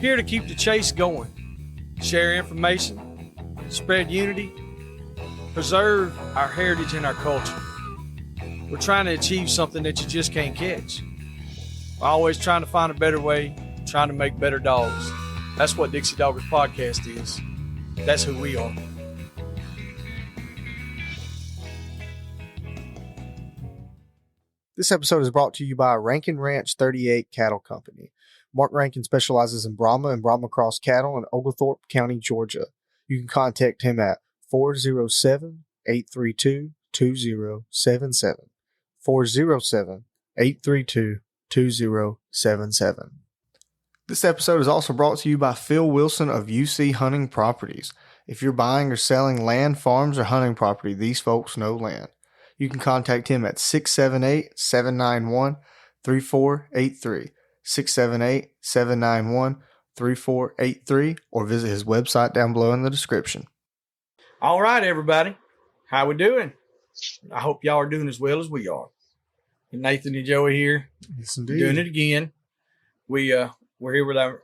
Here to keep the chase going, share information, spread unity, preserve our heritage and our culture. We're trying to achieve something that you just can't catch. We're always trying to find a better way, trying to make better dogs. That's what Dixie Doggers Podcast is. That's who we are. This episode is brought to you by Rankin Ranch 38 Cattle Company. Marc Rankin specializes in Brahma and Brahma Cross cattle in Oglethorpe County, Georgia. You can contact him at 407-832-2077. 407-832-2077. This episode is also brought to you by Phil Wilson of UC Hunting Properties. If you're buying or selling land, farms, or hunting property, these folks know land. You can contact him at 678-791-3483, 678-791-3483, or visit his website down below in the description. All right, everybody. How we doing? I hope y'all are doing as well as we are. Nathan and Joey here. Yes, indeed. Doing it again. We're here with our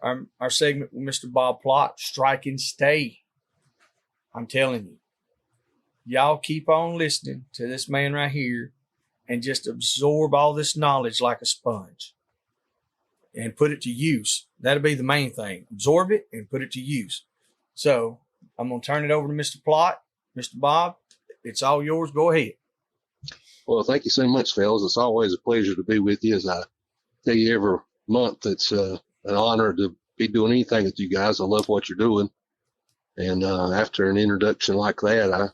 segment with Mr. Bob Plott, Strike and Stay. I'm telling you, y'all keep on listening to this man right here and just absorb all this knowledge like a sponge and put it to use. That'll be the main thing. Absorb it and put it to use. So I'm going to turn it over to Mr. Plott. Mr. Bob, it's all yours. Go ahead. Well, thank you so much, fellas. It's always a pleasure to be with you. As I tell you every month, it's an honor to be doing anything with you guys. I love what you're doing. And after an introduction like that, I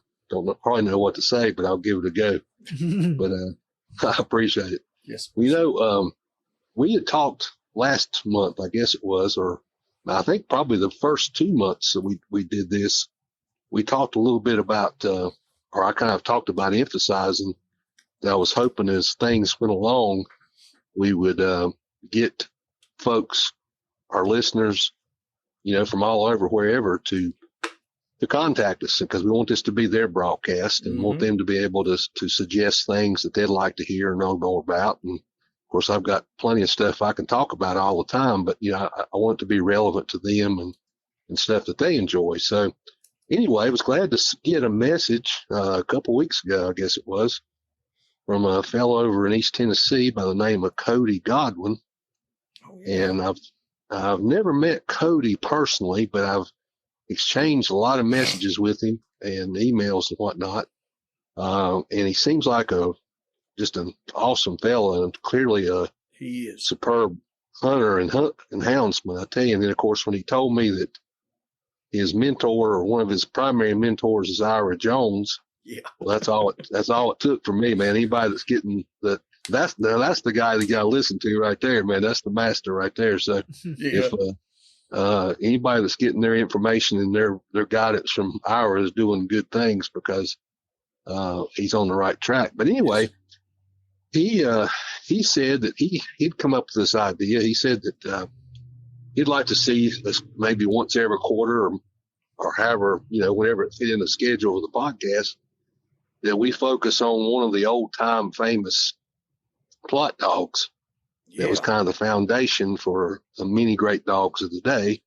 probably know what to say, but I'll give it a go. But I appreciate it. Yes. Well, you know, we had talked last month, I guess it was, or I think probably the first 2 months that we did this. We talked a little bit about, or I kind of talked about emphasizing that I was hoping as things went along, we would get folks, our listeners, you know, from all over, wherever, to contact us, because we want this to be their broadcast and want them to be able to suggest things that they'd like to hear and know more about. And of course, I've got plenty of stuff I can talk about all the time, but you know, I want it to be relevant to them and stuff that they enjoy. So anyway, I was glad to get a message a couple weeks ago, I guess it was, from a fellow over in East Tennessee by the name of Cody Godwin. Oh, yeah. And I've never met Cody personally, but I've exchanged a lot of messages with him and emails and whatnot. And he seems like just an awesome fella, and clearly he is superb hunter and houndsman. I tell you, and then of course when he told me that his mentor, or one of his primary mentors, is Ira Jones. Yeah, well, that's all it took for me, man. Anybody that's getting that's the guy that you got to listen to right there, man. That's the master right there. So yeah. If anybody that's getting their information and their guidance from Ira is doing good things, because he's on the right track. But anyway, he said that he'd come up with this idea. He said that he'd like to see us maybe once every quarter, or however, you know, whenever it fit in the schedule of the podcast, that we focus on one of the old time famous Plott dogs. Yeah. That was kind of the foundation for the many great dogs of the day.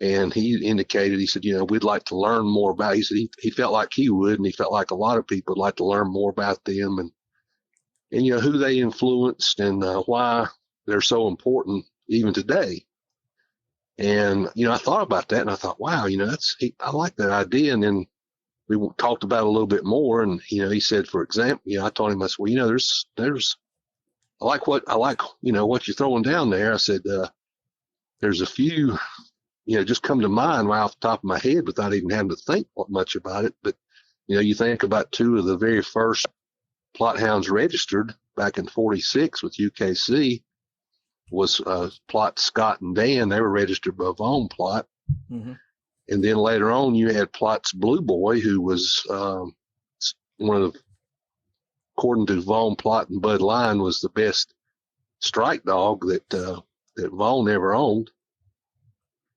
And he indicated, he said, you know, we'd like to learn more about, he said he felt like he would, and he felt like a lot of people would like to learn more about them and you know, who they influenced and why they're so important even today. And, you know, I thought about that and I thought, wow, you know, I like that idea. And then we talked about it a little bit more. And, you know, he said, for example, you know, I told him, I said, well, you know, I like, you know, what you're throwing down there. I said, there's a few, you know, just come to mind right off the top of my head without even having to think much about it. But, you know, you think about two of the very first Plott hounds registered back in 46 with UKC was Plott, Scott, and Dan. They were registered by Vaughn Plott. Mm-hmm. And then later on, you had Plott's Blue Boy, who was one of, according to Vaughn Plott and Bud Line, was the best strike dog that Vaughn ever owned.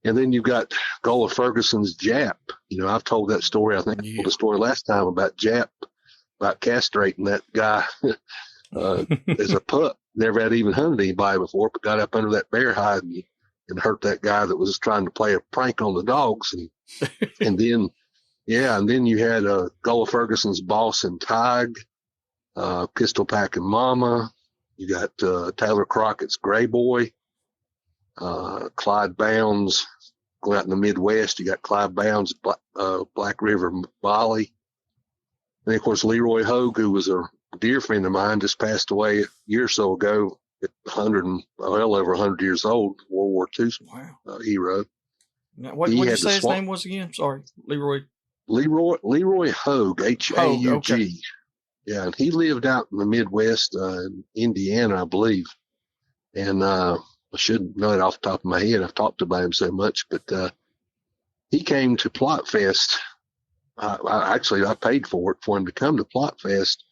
And then you've got Gola Ferguson's Jap. You know, I've told that story. I think I told the story last time about Jap, about castrating that guy as a pup. Never had even hunted anybody before, but got up under that bear hide and and hurt that guy that was trying to play a prank on the dogs. And then, and then you had Gullah Ferguson's Boss and Tig, Pistol Packing Mama. You got Taylor Crockett's Gray Boy, Clyde Bounds. Going out in the Midwest, you got Clyde Bounds, Black River Molly. And of course, Leroy Hogue, who was a dear friend of mine, just passed away a year or so ago at over 100 years old, World War II hero. Now, what did you say his name was again? Sorry, Leroy Hogue, H-A-U-G. Okay. Yeah, and he lived out in the Midwest, in Indiana, I believe. And I should know it off the top of my head. I've talked about him so much, but he came to Plott Fest. I paid for him to come to Plott Fest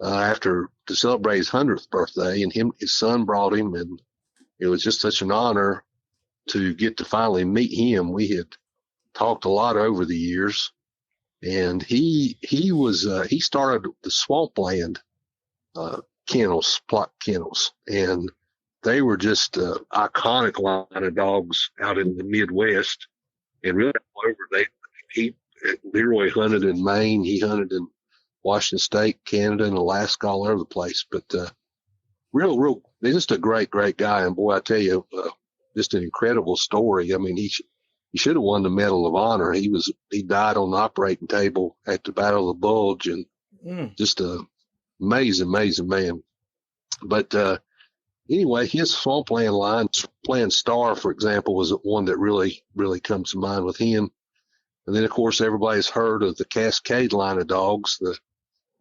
to celebrate his 100th birthday, and his son brought him, and it was just such an honor to get to finally meet him. We had talked a lot over the years, and he started the Swampland kennels, Plott kennels, and they were just iconic line of dogs out in the Midwest, and really all over. Leroy hunted in Maine. He hunted in Washington State, Canada, and Alaska, all over the place. But real, just a great guy. And boy, I tell you, just an incredible story. I mean, he should have won the Medal of Honor. He died on the operating table at the Battle of the Bulge, and just a amazing man. But anyway, his Swampland line, Swampland Star, for example, was one that really comes to mind with him. And then, of course, everybody's heard of the Cascade line of dogs,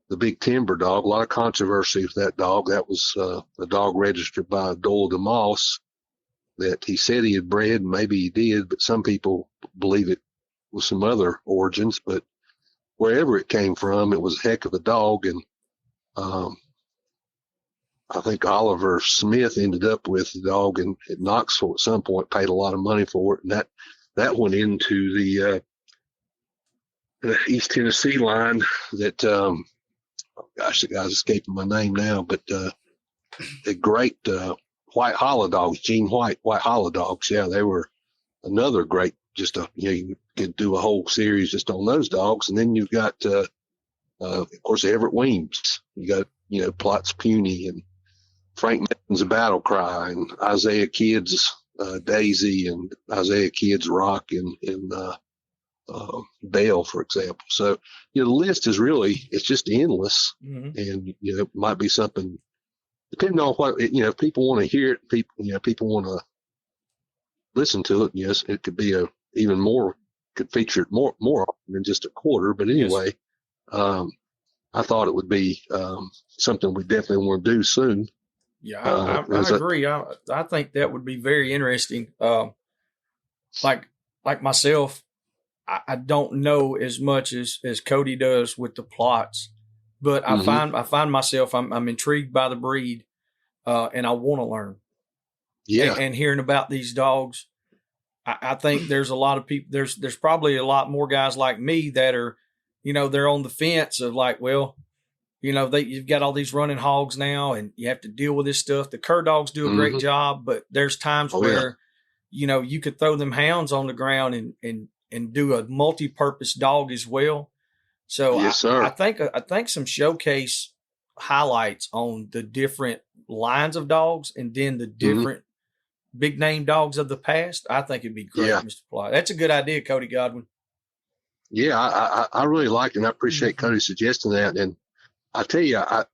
the big timber dog. A lot of controversy with that dog. That was a dog registered by Doyle DeMoss that he said he had bred. Maybe he did, but some people believe it was some other origins. But wherever it came from, it was a heck of a dog. And I think Oliver Smith ended up with the dog at Knoxville at some point, paid a lot of money for it. And that went into the East Tennessee line that, gosh, the guy's escaping my name now, but the great White Hollow dogs, Gene White Hollow dogs. Yeah, they were another great, you could do a whole series just on those dogs. And then you've got, of course, Everett Weems. You got, Plott's Puny, and Frank Melton's Battle Cry, and Isaiah Kidd's Daisy, and Isaiah Kidd's Rock, and Bell, for example. So, the list is it's just endless. Mm-hmm. And, it might be something, depending on what, if people want to hear it, people want to listen to it. Yes, it could be could feature it more often than just a quarter. But anyway, yes. I thought it would be something we definitely want to do soon. Yeah, I agree. I think that would be very interesting. Like myself, I don't know as much as Cody does with the Plotts, but mm-hmm. I find myself I'm intrigued by the breed, and I want to learn. Yeah, and hearing about these dogs, I think there's a lot of people. There's probably a lot more guys like me that are, they're on the fence of like, well, you've got all these running hogs now, and you have to deal with this stuff. The cur dogs do a mm-hmm. great job, but there's times where, you could throw them hounds on the ground and do a multi-purpose dog as well. So yes, sir. I think some showcase highlights on the different lines of dogs, and then the different mm-hmm. big name dogs of the past. I think it'd be great, Mr. Plott. That's a good idea, Cody Godwin. Yeah, I really like it, and I appreciate mm-hmm. Cody suggesting that. And I tell you, I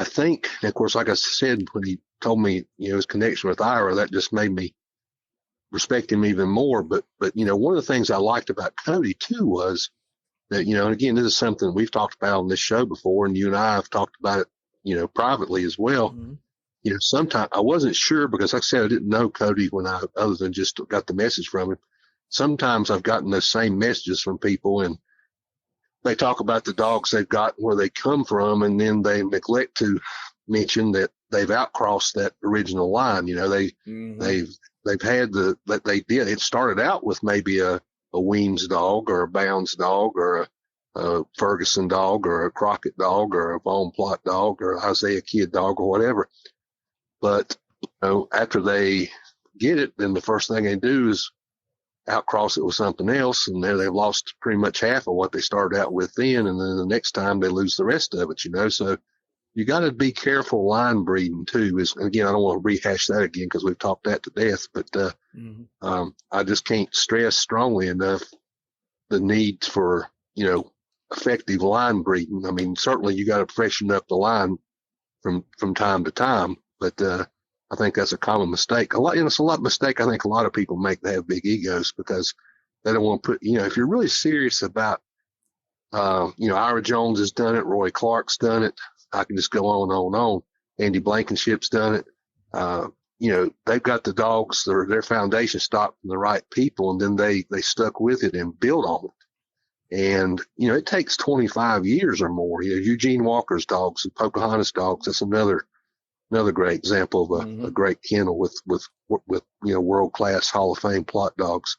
think, of course, like I said, when he told me, his connection with Ira, that just made me respect him even more. But one of the things I liked about Cody too was that, and again, this is something we've talked about on this show before, and you and I have talked about it, privately as well. Mm-hmm. Sometimes I wasn't sure, because like I said, I didn't know Cody other than just got the message from him. Sometimes I've gotten those same messages from people, and they talk about the dogs they've got, where they come from, and then they neglect to mention that they've outcrossed that original line. Mm-hmm. They've had it started out with maybe a Weems dog, or a Bounds dog, or a Ferguson dog, or a Crockett dog, or a Von Plott dog, or Isaiah Kidd dog, or whatever. But after they get it, then the first thing they do is outcross it with something else, and there they've lost pretty much half of what they started out with then, and then the next time they lose the rest of it, So you got to be careful line breeding too. Again, I don't want to rehash that again because we've talked that to death, but I just can't stress strongly enough the need for, effective line breeding. I mean, certainly you got to freshen up the line from time to time, but I think that's a common mistake. It's a lot of mistake I think a lot of people make. They have big egos because they don't want to put, if you're really serious about, Ira Jones has done it, Roy Clark's done it. I can just go on and on and on. Andy Blankenship's done it. They've got the dogs, their foundation stock from the right people, and then they stuck with it and built on it. And, it takes 25 years or more. Eugene Walker's dogs and Pocahontas dogs, that's another great example of a great kennel with world-class Hall of Fame Plott dogs.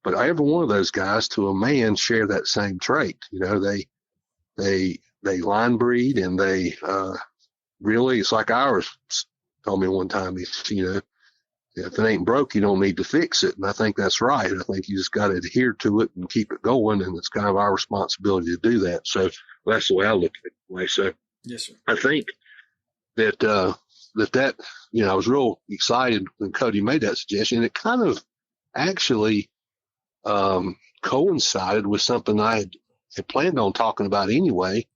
But every one of those guys to a man share that same trait. They line breed, and they really, it's like ours told me one time, if it ain't broke, you don't need to fix it. And I think that's right. I think you just got to adhere to it and keep it going. And it's kind of our responsibility to do that. So that's the way I look at it. So yes, sir. I think that, I was real excited when Cody made that suggestion. It kind of actually coincided with something I had planned on talking about anyway.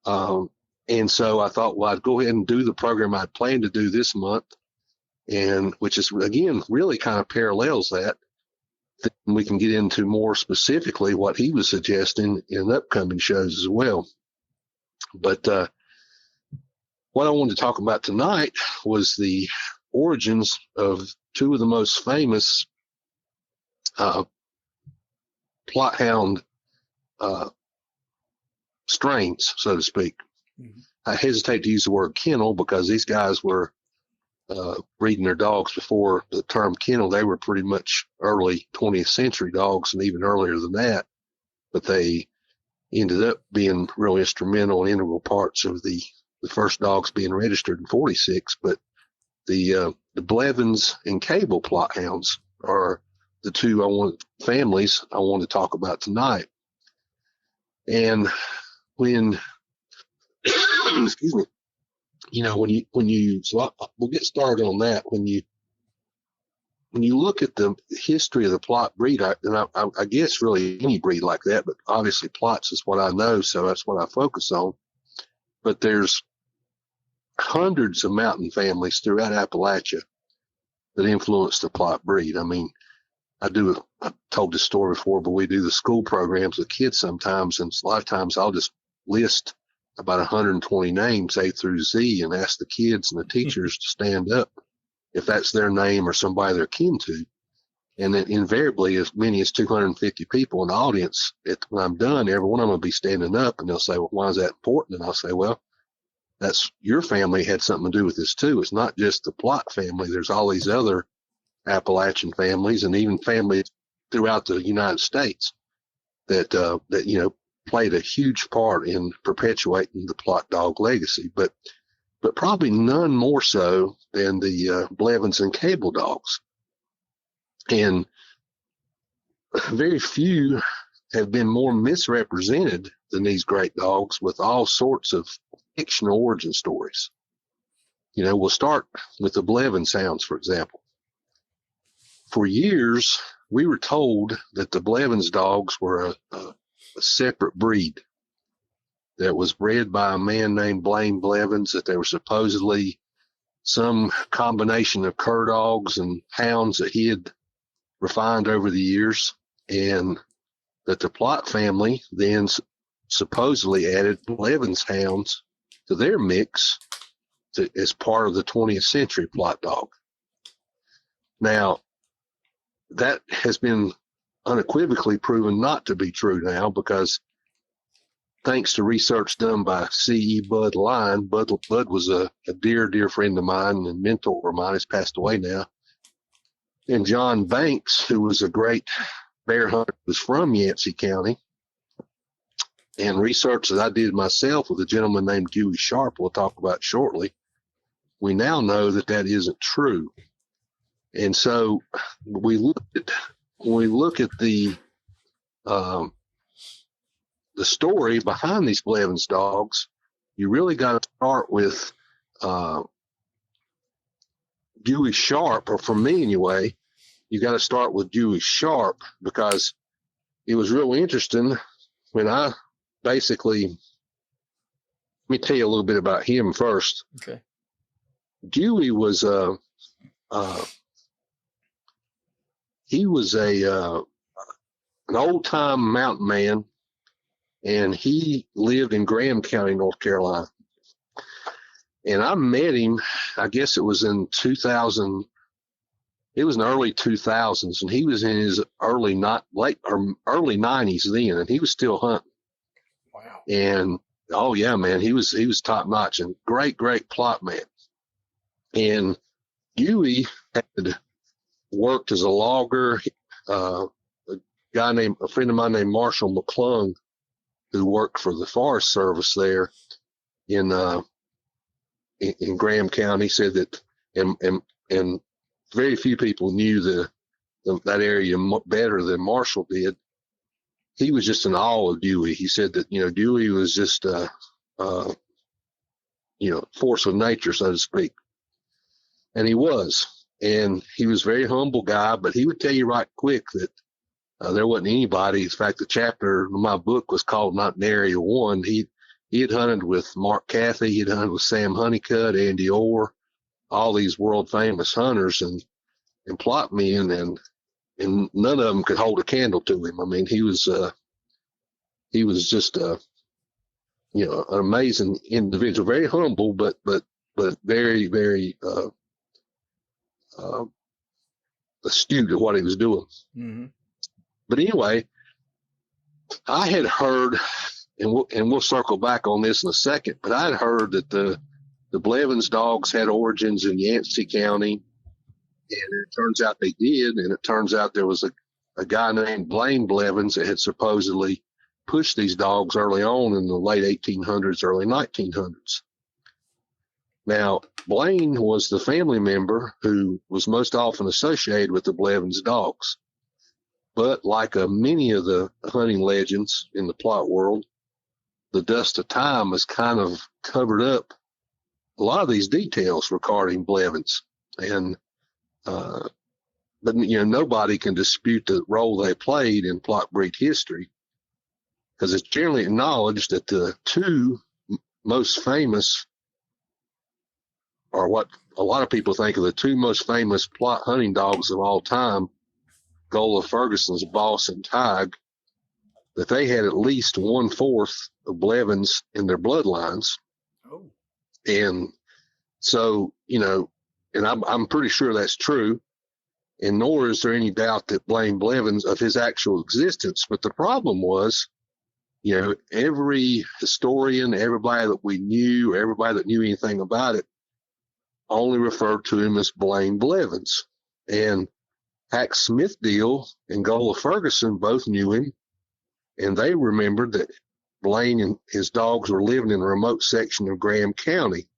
And so I thought, well, I'd go ahead and do the program I'd planned to do this month, and which is, again, really kind of parallels that. Then we can get into more specifically what he was suggesting in upcoming shows as well. But what I wanted to talk about tonight was the origins of two of the most famous Plott hound strains, so to speak. Mm-hmm. I hesitate to use the word kennel because these guys were breeding their dogs before the term kennel. They were pretty much early 20th century dogs and even earlier than that, but they ended up being real instrumental and integral parts of the first dogs being registered in 46. But the Blevins and Cable Plott hounds are the two families I want to talk about tonight. And when excuse me, so we'll get started on that. When you look at the history of the Plott breed, I guess really any breed like that, but obviously Plotts is what I know, so that's what I focus on. But there's hundreds of mountain families throughout Appalachia that influenced the Plott breed. I mean, I've told this story before, but we do the school programs with kids sometimes, and a lot of times I'll just list about 120 names A through Z and ask the kids and the teachers to stand up if that's their name or somebody they're kin to. And then invariably as many as 250 people in the audience, when I'm done, every one of them will be standing up, and they'll say, well, why is that important? And I'll say, well, that's your family had something to do with this too. It's not just the Plott family. There's all these other Appalachian families and even families throughout the United States that played a huge part in perpetuating the Plott dog legacy, but probably none more so than the Blevins and Cable dogs. And very few have been more misrepresented than these great dogs with all sorts of fictional origin stories. We'll start with the Blevins hounds, for example. For years, we were told that the Blevins dogs were a separate breed that was bred by a man named Blaine Blevins, that they were supposedly some combination of cur dogs and hounds that he had refined over the years, and that the Plott family then supposedly added Blevins hounds to their mix as part of the 20th century Plott dog. Now, that has been unequivocally proven not to be true now, because thanks to research done by C.E. Bud Line, Bud was a dear friend of mine and mentor of mine. He's passed away now. And John Banks, who was a great bear hunter, was from Yancey County. And research that I did myself with a gentleman named Dewey Sharp, we'll talk about shortly, we now know that isn't true. And so when we look at the story behind these Blevins dogs, you really got to start with Dewey Sharp, or for me anyway, you got to start with Dewey Sharp, because it was real interesting when I basically, let me tell you a little bit about him first. Okay. Dewey was he was an old time mountain man, and he lived in Graham County, North Carolina. And I met him, I guess it was in 2000. It was in the early 2000s, and he was in his early 90s then, and he was still hunting. Wow. And oh yeah, man, he was top notch and great Plott man. And Dewey had worked as a logger. A friend of mine named Marshall McClung, who worked for the Forest Service there in Graham County, said that, and very few people knew that area better than Marshall did. He was just in awe of Dewey. He said that, Dewey was just force of nature, so to speak. And he was. And he was a very humble guy, but he would tell you right quick that there wasn't anybody. In fact, the chapter of my book was called Not in Area 1. He had hunted with Marc Cathy. He had hunted with Sam Honeycutt, Andy Orr, all these world famous hunters, and Plott men, and none of them could hold a candle to him. I mean, he was just an amazing individual, very humble, but very, very astute at what he was doing. Mm-hmm. But anyway, I had heard, and we'll circle back on this in a second, but I had heard that the Blevins dogs had origins in Yancey County, and it turns out they did, and it turns out there was a guy named Blaine Blevins that had supposedly pushed these dogs early on in the late 1800s, early 1900s. Now, Blaine was the family member who was most often associated with the Blevins dogs. But like many of the hunting legends in the Plott world, the dust of time has kind of covered up a lot of these details regarding Blevins. And, but nobody can dispute the role they played in Plott breed history, because it's generally acknowledged that the two most famous, or what a lot of people think of the two most famous Plott hunting dogs of all time, Gola Ferguson's Boss and Tig, that they had at least 1/4 of Blevins in their bloodlines. Oh. And so, and I'm pretty sure that's true. And nor is there any doubt that Blaine Blevins of his actual existence. But the problem was, every historian, everybody that we knew, everybody that knew anything about it, only referred to him as Blaine Blevins. And Hack Smithdeal and Gola Ferguson both knew him, and they remembered that Blaine and his dogs were living in a remote section of Graham County,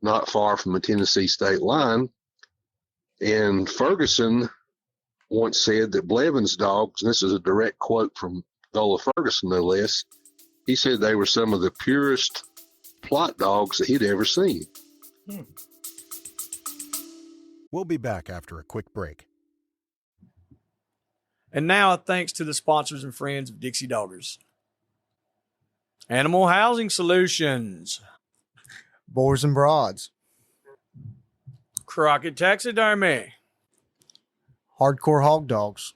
not far from the Tennessee state line. And Ferguson once said that Blevins dogs, and this is a direct quote from Gola Ferguson no less, he said they were some of the purest Plott dogs that he'd ever seen. We'll be back after a quick break. And now, thanks to the sponsors and friends of Dixie Doggers. Animal Housing Solutions. Boars and Broads. Crockett Taxidermy. Hardcore Hog Dogs.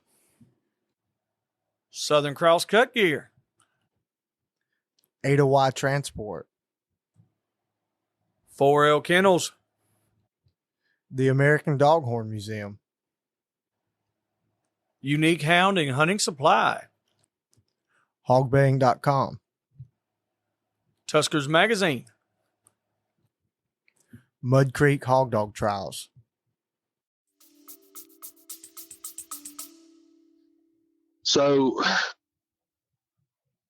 Southern Cross Cut Gear. Ada Y Transport. 4L Kennels. The American Doghorn Museum. Unique Hound and Hunting Supply. Hogbaying.com. Tuskers Magazine. Mud Creek Hog Dog Trials. So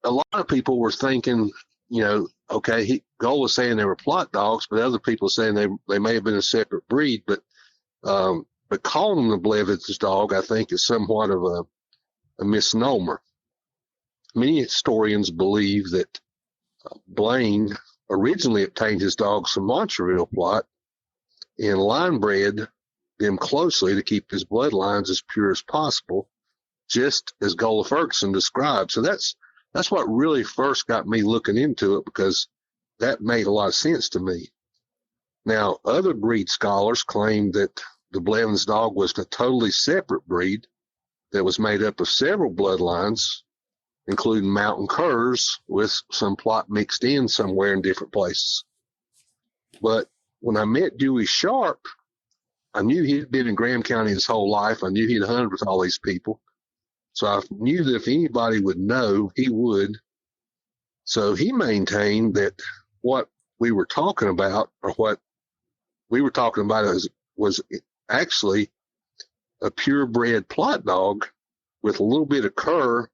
a lot of people were thinking, okay, Goal was saying they were Plott dogs, but other people saying they may have been a separate breed. But but calling him the Blevins dog, I think, is somewhat of a misnomer. Many historians believe that Blaine originally obtained his dogs from Montreal Plott and line bred them closely to keep his bloodlines as pure as possible, just as Gola Ferguson described. So that's what really first got me looking into it, because that made a lot of sense to me. Now, other breed scholars claim that the Blevins dog was a totally separate breed that was made up of several bloodlines, including mountain curs with some Plott mixed in somewhere in different places. But when I met Dewey Sharp, I knew he'd been in Graham County his whole life. I knew he'd hunted with all these people. So I knew that if anybody would know, he would. So he maintained that what we were talking about, or what we were talking about, was actually a purebred Plott dog with a little bit of cur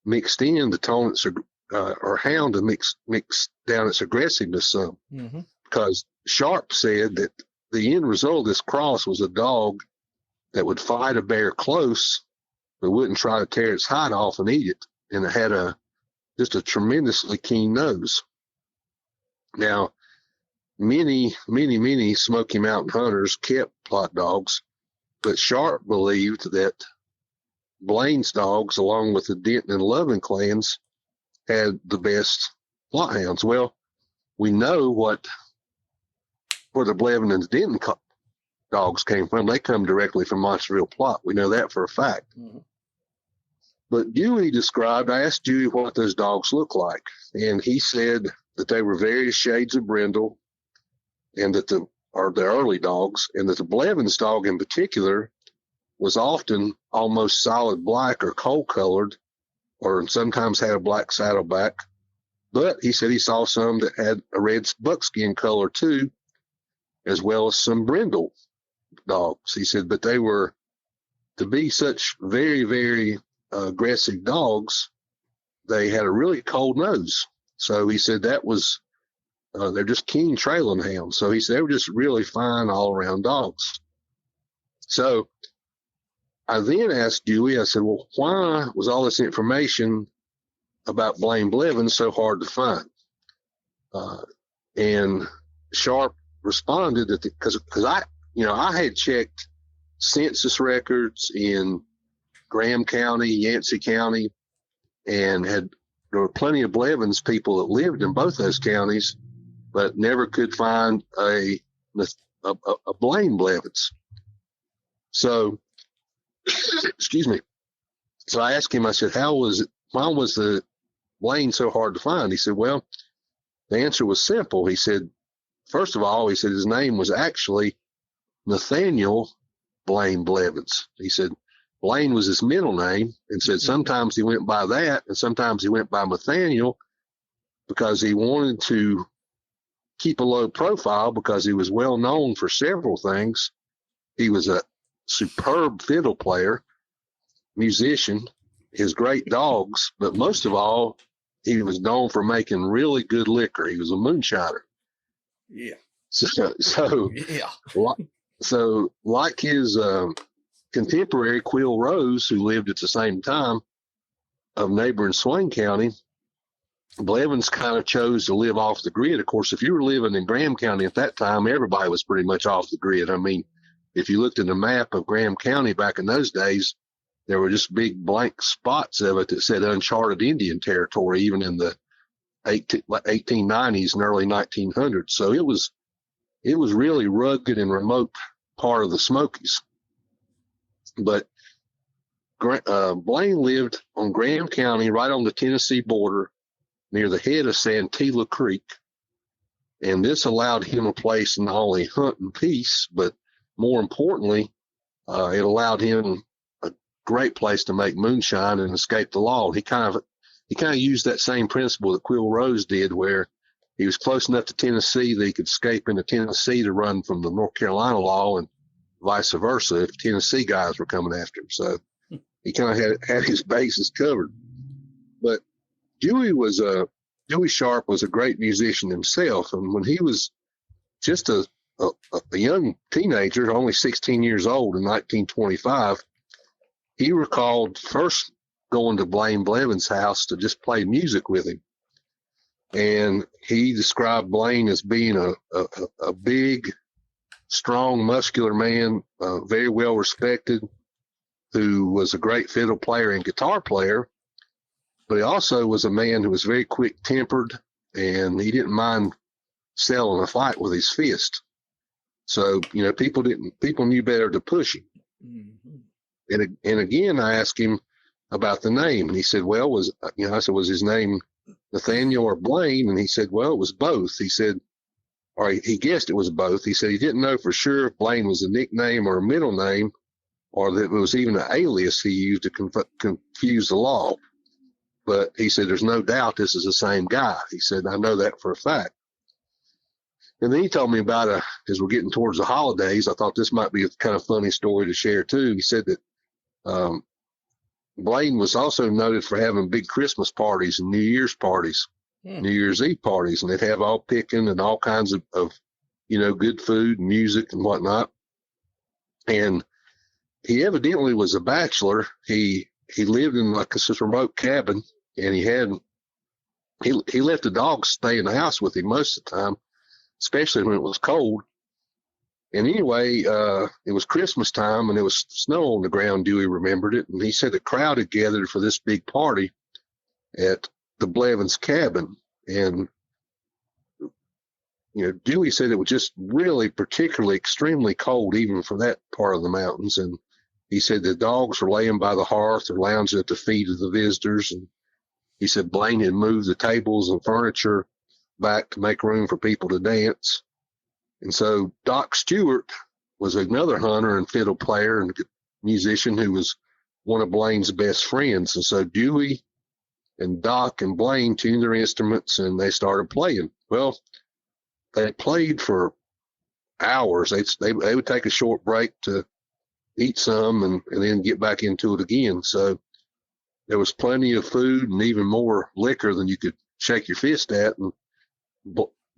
mixed in to tone its, or hound to mix down its aggressiveness some. Mm-hmm. Because Sharp said that the end result of this cross was a dog that would fight a bear close, but wouldn't try to tear its hide off and eat it. And it had just a tremendously keen nose. Now, many Smoky Mountain hunters kept Plott dogs, but Sharp believed that Blaine's dogs, along with the Denton and Loving clans, had the best Plott hounds. Well, we know where the Blevins and Denton dogs came from. They come directly from Montreal Plott. We know that for a fact. Mm-hmm. But Dewey I asked Dewey what those dogs look like, and he said that they were various shades of brindle, and that the early dogs, and that the Blevins dog in particular was often almost solid black or coal colored, or sometimes had a black saddleback. But he said he saw some that had a red buckskin color too, as well as some brindle dogs. He said, but they were, to be such very, very aggressive dogs, they had a really cold nose. So he said that was, they're just keen trailing hounds. So he said they were just really fine all around dogs. So I then asked Dewey, I said, well, why was all this information about Blaine Blevins so hard to find? And Sharp responded that because I had checked census records in Graham County, Yancey County, and there were plenty of Blevins people that lived in both those counties, but never could find a Blaine Blevins. So, excuse me. So I asked him, I said, why was the Blaine so hard to find? He said, well, the answer was simple. He said, first of all, he said his name was actually Nathaniel Blaine Blevins. He said Blaine was his middle name, and said sometimes he went by that and sometimes he went by Nathaniel because he wanted to keep a low profile, because he was well known for several things. He was a superb fiddle player, musician, his great dogs, but most of all, he was known for making really good liquor. He was a moonshiner. Yeah. So Yeah. So like his contemporary Quill Rose, who lived at the same time of neighboring Swain County, Blevins kind of chose to live off the grid. Of course, if you were living in Graham County at that time, everybody was pretty much off the grid. I mean, if you looked at the map of Graham County back in those days, there were just big blank spots of it that said uncharted Indian territory, even in the 1890s and early 1900s. So it was really rugged and remote part of the Smokies. But Blaine lived on Graham County, right on the Tennessee border, near the head of Santila Creek. And this allowed him a place to not only hunt in peace, but more importantly, it allowed him a great place to make moonshine and escape the law. He kind of used that same principle that Quill Rose did, where he was close enough to Tennessee that he could escape into Tennessee to run from the North Carolina law, and vice versa if Tennessee guys were coming after him. So he kind of had his bases covered. But Dewey Sharp was a great musician himself, and when he was just a a young teenager, only 16 years old in 1925. He recalled first going to Blaine Blevins' house to just play music with him. And he described Blaine as being a big, strong, muscular man, very well respected, who was a great fiddle player and guitar player. But he also was a man who was very quick tempered, and he didn't mind selling a fight with his fist. So, people knew better to push him. Mm-hmm. And again, I asked him about the name, and he said, well, I said, was his name Nathaniel or Blaine? And he said, well, it was both. He said, or he guessed it was both. He said he didn't know for sure if Blaine was a nickname or a middle name, or that it was even an alias he used to confuse the law. But he said, there's no doubt this is the same guy. He said, I know that for a fact. And then he told me about, as we're getting towards the holidays, I thought this might be a kind of funny story to share too. He said that Blaine was also noted for having big Christmas parties and New Year's parties, New Year's Eve parties, and they'd have all picking and all kinds of good food and music and whatnot. And he evidently was a bachelor. He lived in like this remote cabin, and he let the dogs stay in the house with him most of the time, especially when it was cold. And anyway, it was Christmas time, and there was snow on the ground. Dewey remembered it, and he said a crowd had gathered for this big party at the Blevins cabin. And Dewey said it was just really particularly extremely cold, even for that part of the mountains. And he said the dogs were laying by the hearth or lounging at the feet of the visitors. And he said Blaine had moved the tables and furniture back to make room for people to dance. And so Doc Stewart was another hunter and fiddle player and musician who was one of Blaine's best friends. And so Dewey and Doc and Blaine tuned their instruments, and they started playing. Well, they played for hours. They would take a short break to eat some and then get back into it again. So there was plenty of food and even more liquor than you could shake your fist at. And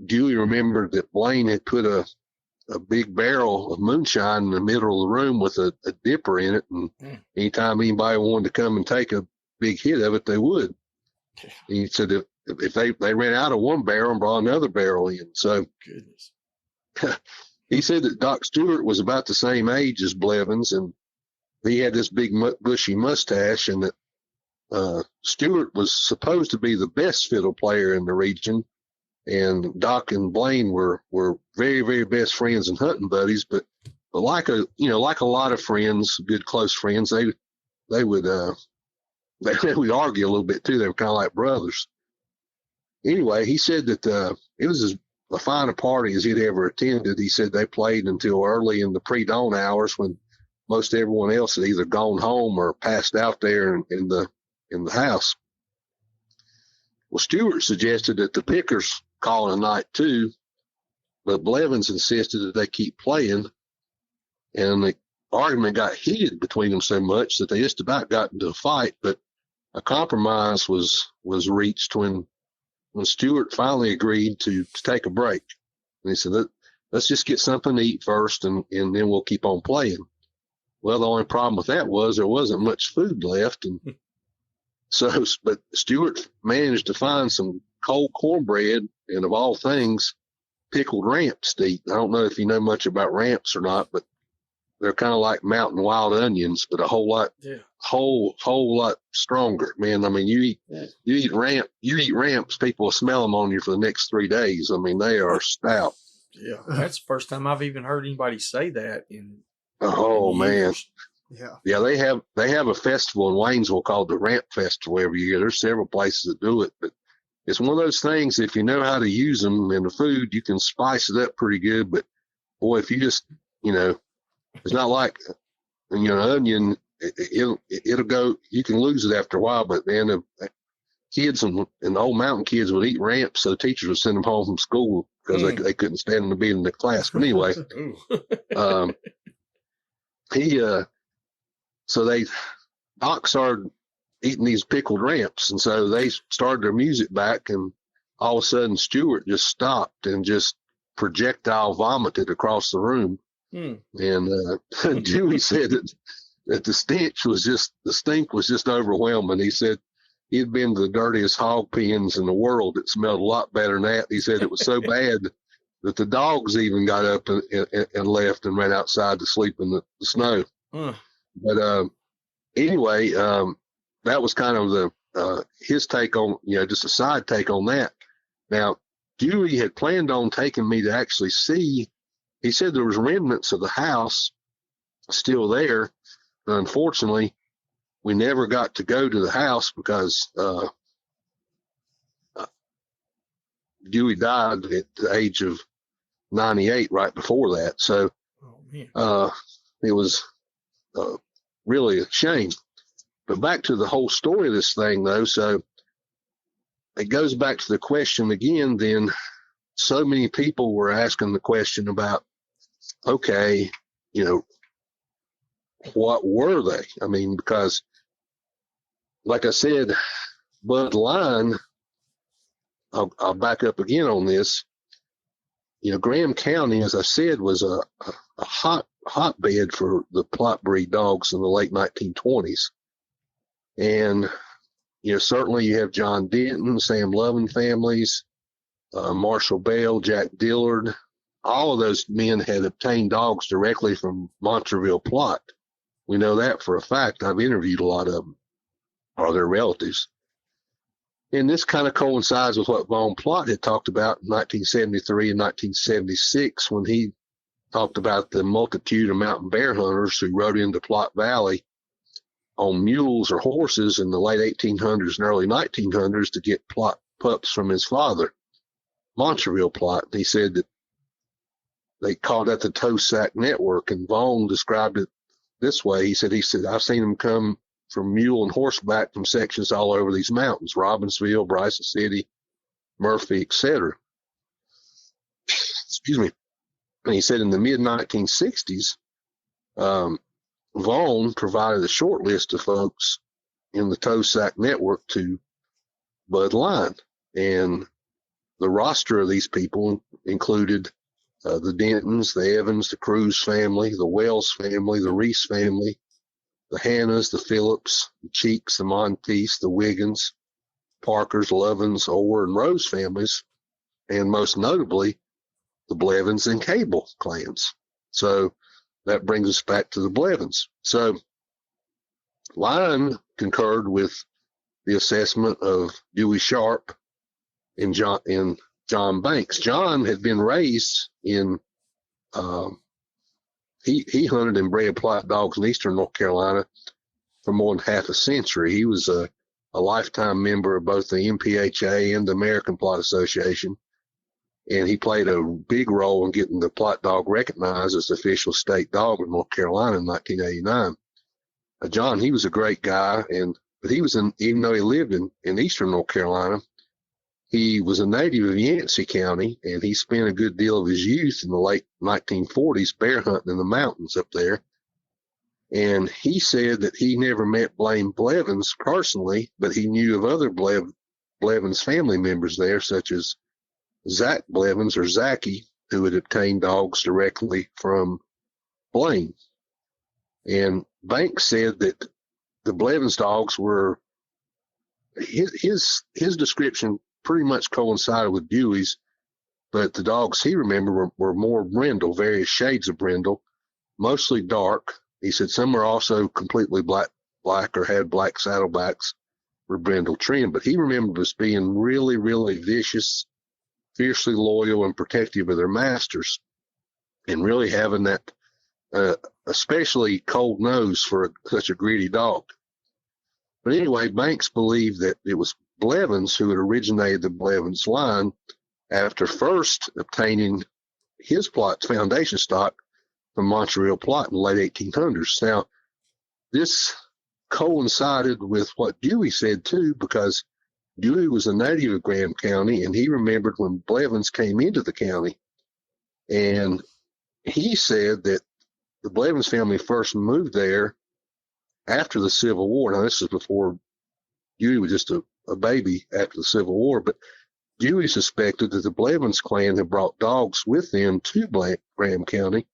Dewey remembered that Blaine had put a big barrel of moonshine in the middle of the room with a dipper in it. And anytime anybody wanted to come and take a big hit of it, they would. And he said if they ran out of one barrel and brought another barrel in. So goodness. He said that Doc Stewart was about the same age as Blevins, and he had this big bushy mustache, and that Stewart was supposed to be the best fiddle player in the region. And Doc and Blaine were very, very best friends and hunting buddies, but like a lot of friends, good close friends, they would argue a little bit too. They were kind of like brothers. Anyway, he said that it was as fine a party as he'd ever attended. He said they played until early in the pre-dawn hours when most everyone else had either gone home or passed out there in the house. Well, Stewart suggested that the pickers call a night too, but Blevins insisted that they keep playing, and the argument got heated between them so much that they just about got into a fight. But a compromise was reached when Stewart finally agreed to take a break. And he said, let's just get something to eat first, and then we'll keep on playing. Well, the only problem with that was there wasn't much food left, and but Stewart managed to find some cold cornbread and, of all things, pickled ramps to eat. I don't know if you know much about ramps or not, but they're kind of like mountain wild onions, but a whole lot stronger, man. I mean, you eat ramps, people will smell them on you for the next 3 days. I mean, they are stout. Yeah, that's the first time I've even heard anybody say that in man. Yeah, they have a festival in Waynesville called the Ramp Festival every year. There's several places that do it, but it's one of those things. If you know how to use them in the food, you can spice it up pretty good. But boy, if you just it's not like an onion. It'll go. You can lose it after a while. But man, the kids and the old mountain kids would eat ramps, so teachers would send them home from school because they couldn't stand to be in the class. But anyway, Doc started eating these pickled ramps, and so they started their music back, and all of a sudden Stewart just stopped and just projectile vomited across the room. And Dewey said that the stink was just overwhelming. He said he'd been to the dirtiest hog pens in the world. It smelled a lot better than that. He said it was so bad that the dogs even got up and left and ran outside to sleep in the snow. But anyway, that was kind of his take on, just a side take on that. Now, Dewey had planned on taking me to actually see. He said there was remnants of the house still there. Unfortunately, we never got to go to the house because Dewey died at the age of 98 right before that. So it was really a shame. But back to the whole story of this thing, though. So it goes back to the question again. Then so many people were asking the question about, okay, what were they? I mean, because like I said, Bud Line, I'll back up again on this. Graham County, as I said, was a hotbed for the Plott breed dogs in the late 1920s. And, certainly you have John Denton, Sam Lovin families, Marshall Bell, Jack Dillard. All of those men had obtained dogs directly from Montreal Plott. We know that for a fact. I've interviewed a lot of them, or their relatives. And this kind of coincides with what Von Plott had talked about in 1973 and 1976 when he talked about the multitude of mountain bear hunters who rode into Plott Valley on mules or horses in the late 1800s and early 1900s to get Plott pups from his father, Montreal Plott. He said that they called that the toe sack network, and Vaughn described it this way. He said, I've seen them come from mule and horseback from sections all over these mountains, Robbinsville, Bryson City, Murphy, etc. Excuse me. And he said in the mid-1960s, Vaughn provided a short list of folks in the toe sack network to Bud Line. And the roster of these people included the Dentons, the Evans, the Cruz family, the Wells family, the Reese family, the Hannas, the Phillips, the Cheeks, the Monteiths, the Wiggins, Parkers, Lovins, Orr, and Rose families, and most notably, the Blevins and Cable clans. So that brings us back to the Blevins. So Line concurred with the assessment of Dewey Sharp and John Banks. John had been raised in he hunted and bred Plott dogs in eastern North Carolina for more than half a century. He was a lifetime member of both the MPHA and the American Plott Association, and he played a big role in getting the Plott dog recognized as the official state dog in North Carolina in 1989. John, he was a great guy, but he was even though he lived in eastern North Carolina, he was a native of Yancey County, and he spent a good deal of his youth in the late 1940s bear hunting in the mountains up there. And he said that he never met Blaine Blevins personally, but he knew of other Blevins family members there, such as Zach Blevins, or Zachy, who had obtained dogs directly from Blaine. And Banks said that the Blevins dogs were, his description pretty much coincided with Dewey's, but the dogs he remembered were more brindle, various shades of brindle, mostly dark. He said some were also completely black or had black saddlebacks, were brindle trim, but he remembered us being really, really vicious, fiercely loyal, and protective of their masters, and really having that especially cold nose for such a greedy dog. But anyway, Banks believed that it was Blevins who had originated the Blevins line after first obtaining his Plott's foundation stock from Montreal Plott in the late 1800s. Now, this coincided with what Dewey said too, because Dewey was a native of Graham County, and he remembered when Blevins came into the county. And he said that the Blevins family first moved there after the Civil War. Now, this is before Dewey was just a baby after the Civil War, but Dewey suspected that the Blevins clan had brought dogs with them to Graham County,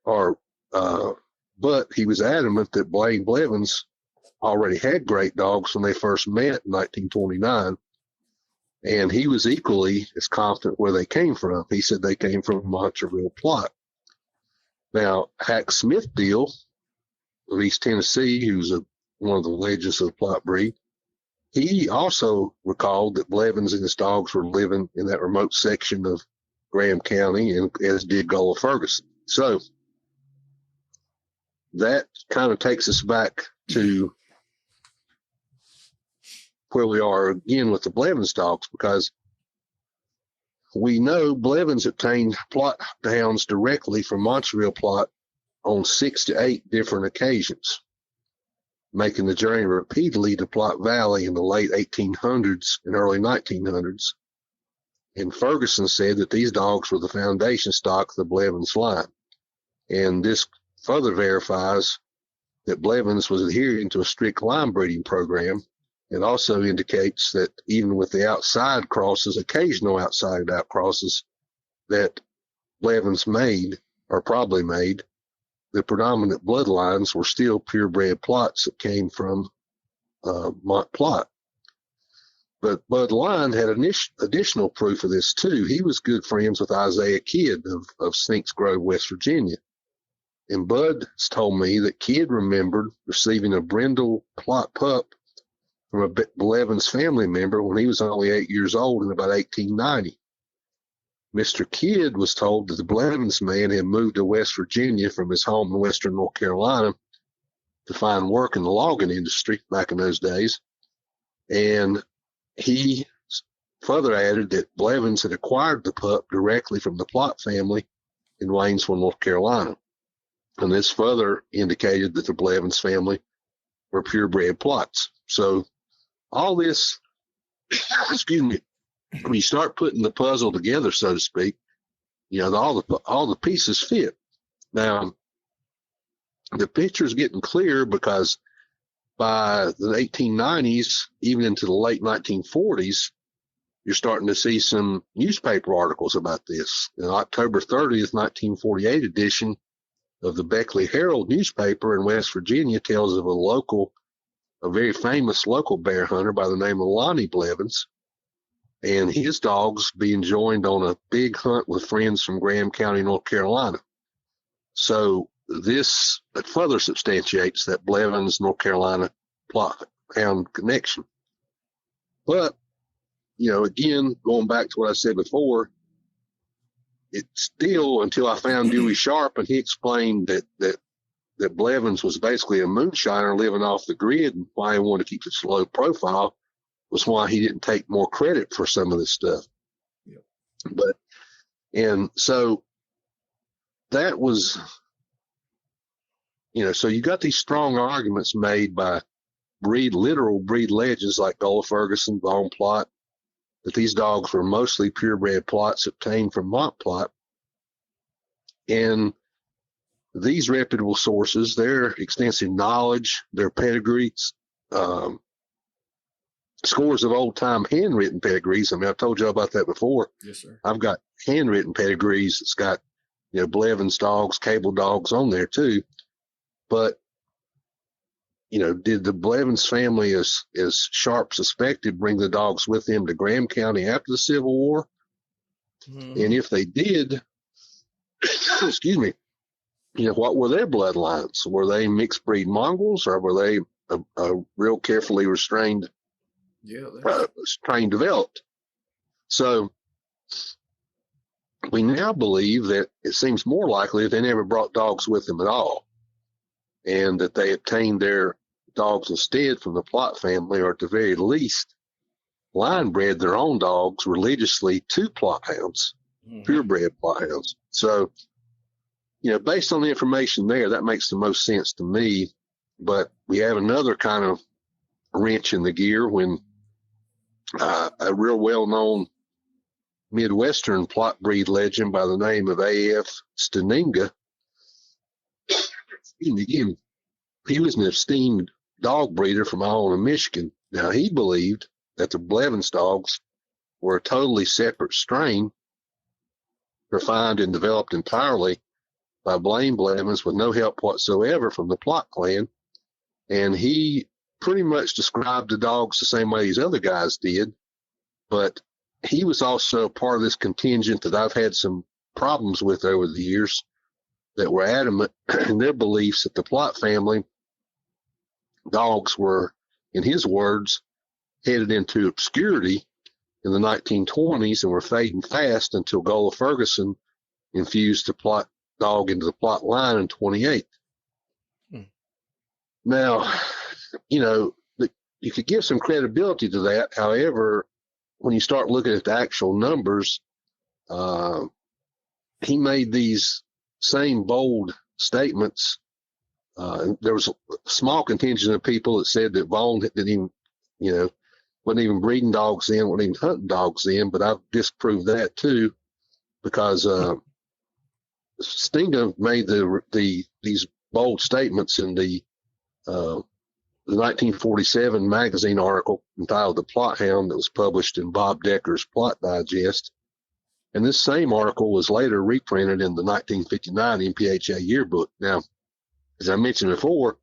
but he was adamant that Blaine Blevins already had great dogs when they first met in 1929, and he was equally as confident where they came from. He said they came from Montreal Plott. Now, Hack Smithfield of East Tennessee, who's one of the legends of the Plott breed, he also recalled that Blevins and his dogs were living in that remote section of Graham County, and as did Gullah Ferguson. So that kind of takes us back to where we are again with the Blevins dogs, because we know Blevins obtained Plott hounds directly from Montreal Plott on 6 to 8 different occasions, making the journey repeatedly to Plott Valley in the late 1800s and early 1900s. And Ferguson said that these dogs were the foundation stock of the Blevins line. And this further verifies that Blevins was adhering to a strict line breeding program. It also indicates that even with the outside crosses, occasional outside outcrosses that Blevins made, or probably made, the predominant bloodlines were still purebred Plotts that came from Mont Plott. But Bud Line had additional proof of this too. He was good friends with Isaiah Kidd of Sphinx Grove, West Virginia. And Bud told me that Kidd remembered receiving a brindle Plott pup from a Blevins family member when he was only 8 years old in about 1890. Mr. Kidd was told that the Blevins man had moved to West Virginia from his home in western North Carolina to find work in the logging industry back in those days. And he further added that Blevins had acquired the pup directly from the Plott family in Waynesville, North Carolina. And this further indicated that the Blevins family were purebred Plotts. So all this, excuse me, when you start putting the puzzle together, so to speak, you know, all the pieces fit. Now, the picture's getting clear because by the 1890s, even into the late 1940s, you're starting to see some newspaper articles about this. In October 30th, 1948 edition of the Beckley Herald newspaper in West Virginia tells of a very famous local bear hunter by the name of Lonnie Blevins, and his dogs being joined on a big hunt with friends from Graham County, North Carolina. So this further substantiates that Blevins, North Carolina Plott hound connection. But, you know, again, going back to what I said before, it's still, until I found Dewey Sharp and he explained that Blevins was basically a moonshiner living off the grid, and why he wanted to keep such a low profile was why he didn't take more credit for some of this stuff. Yep. And so that was, you know, so you got these strong arguments made by literal breed legends like Gullah Ferguson, Von Plott, that these dogs were mostly purebred Plotts obtained from Mont Plott. And these reputable sources, their extensive knowledge, their pedigrees, scores of old-time handwritten pedigrees. I mean, I've told you about that before. Yes, sir. I've got handwritten pedigrees that's got, you know, Blevins dogs, cable dogs on there too. But, you know, did the Blevins family, as Sharp suspected, bring the dogs with them to Graham County after the Civil War? Mm-hmm. And if they did, excuse me, you know, what were their bloodlines? Were they mixed breed mongrels, or were they a real carefully restrained, strain developed? So we now believe that it seems more likely that they never brought dogs with them at all, and that they obtained their dogs instead from the Plott family, or at the very least line bred their own dogs religiously to Plott hounds, purebred Plott hounds. So, you know, based on the information there, that makes the most sense to me. But we have another kind of wrench in the gear when a real well-known Midwestern Plott breed legend by the name of A.F. Staninga, again, he was an esteemed dog breeder from Iowa, Michigan. Now, he believed that the Blevins dogs were a totally separate strain, refined and developed entirely by Blaine Blevins with no help whatsoever from the Plott clan. And he pretty much described the dogs the same way these other guys did, but he was also part of this contingent that I've had some problems with over the years that were adamant in their beliefs that the Plott family dogs were, in his words, headed into obscurity in the 1920s and were fading fast until Gola Ferguson infused the Plott dog into the Plott line in 28. Now, you could give some credibility to that. However, when you start looking at the actual numbers, he made these same bold statements. There was a small contingent of people that said that Vaughn didn't even, wasn't even breeding dogs then, wasn't even hunting dogs then, but I've disproved that too, because Stinga made these bold statements in the 1947 magazine article entitled "The Plott Hound" that was published in Bob Decker's Plott Digest. And this same article was later reprinted in the 1959 MPHA yearbook. Now, as I mentioned before,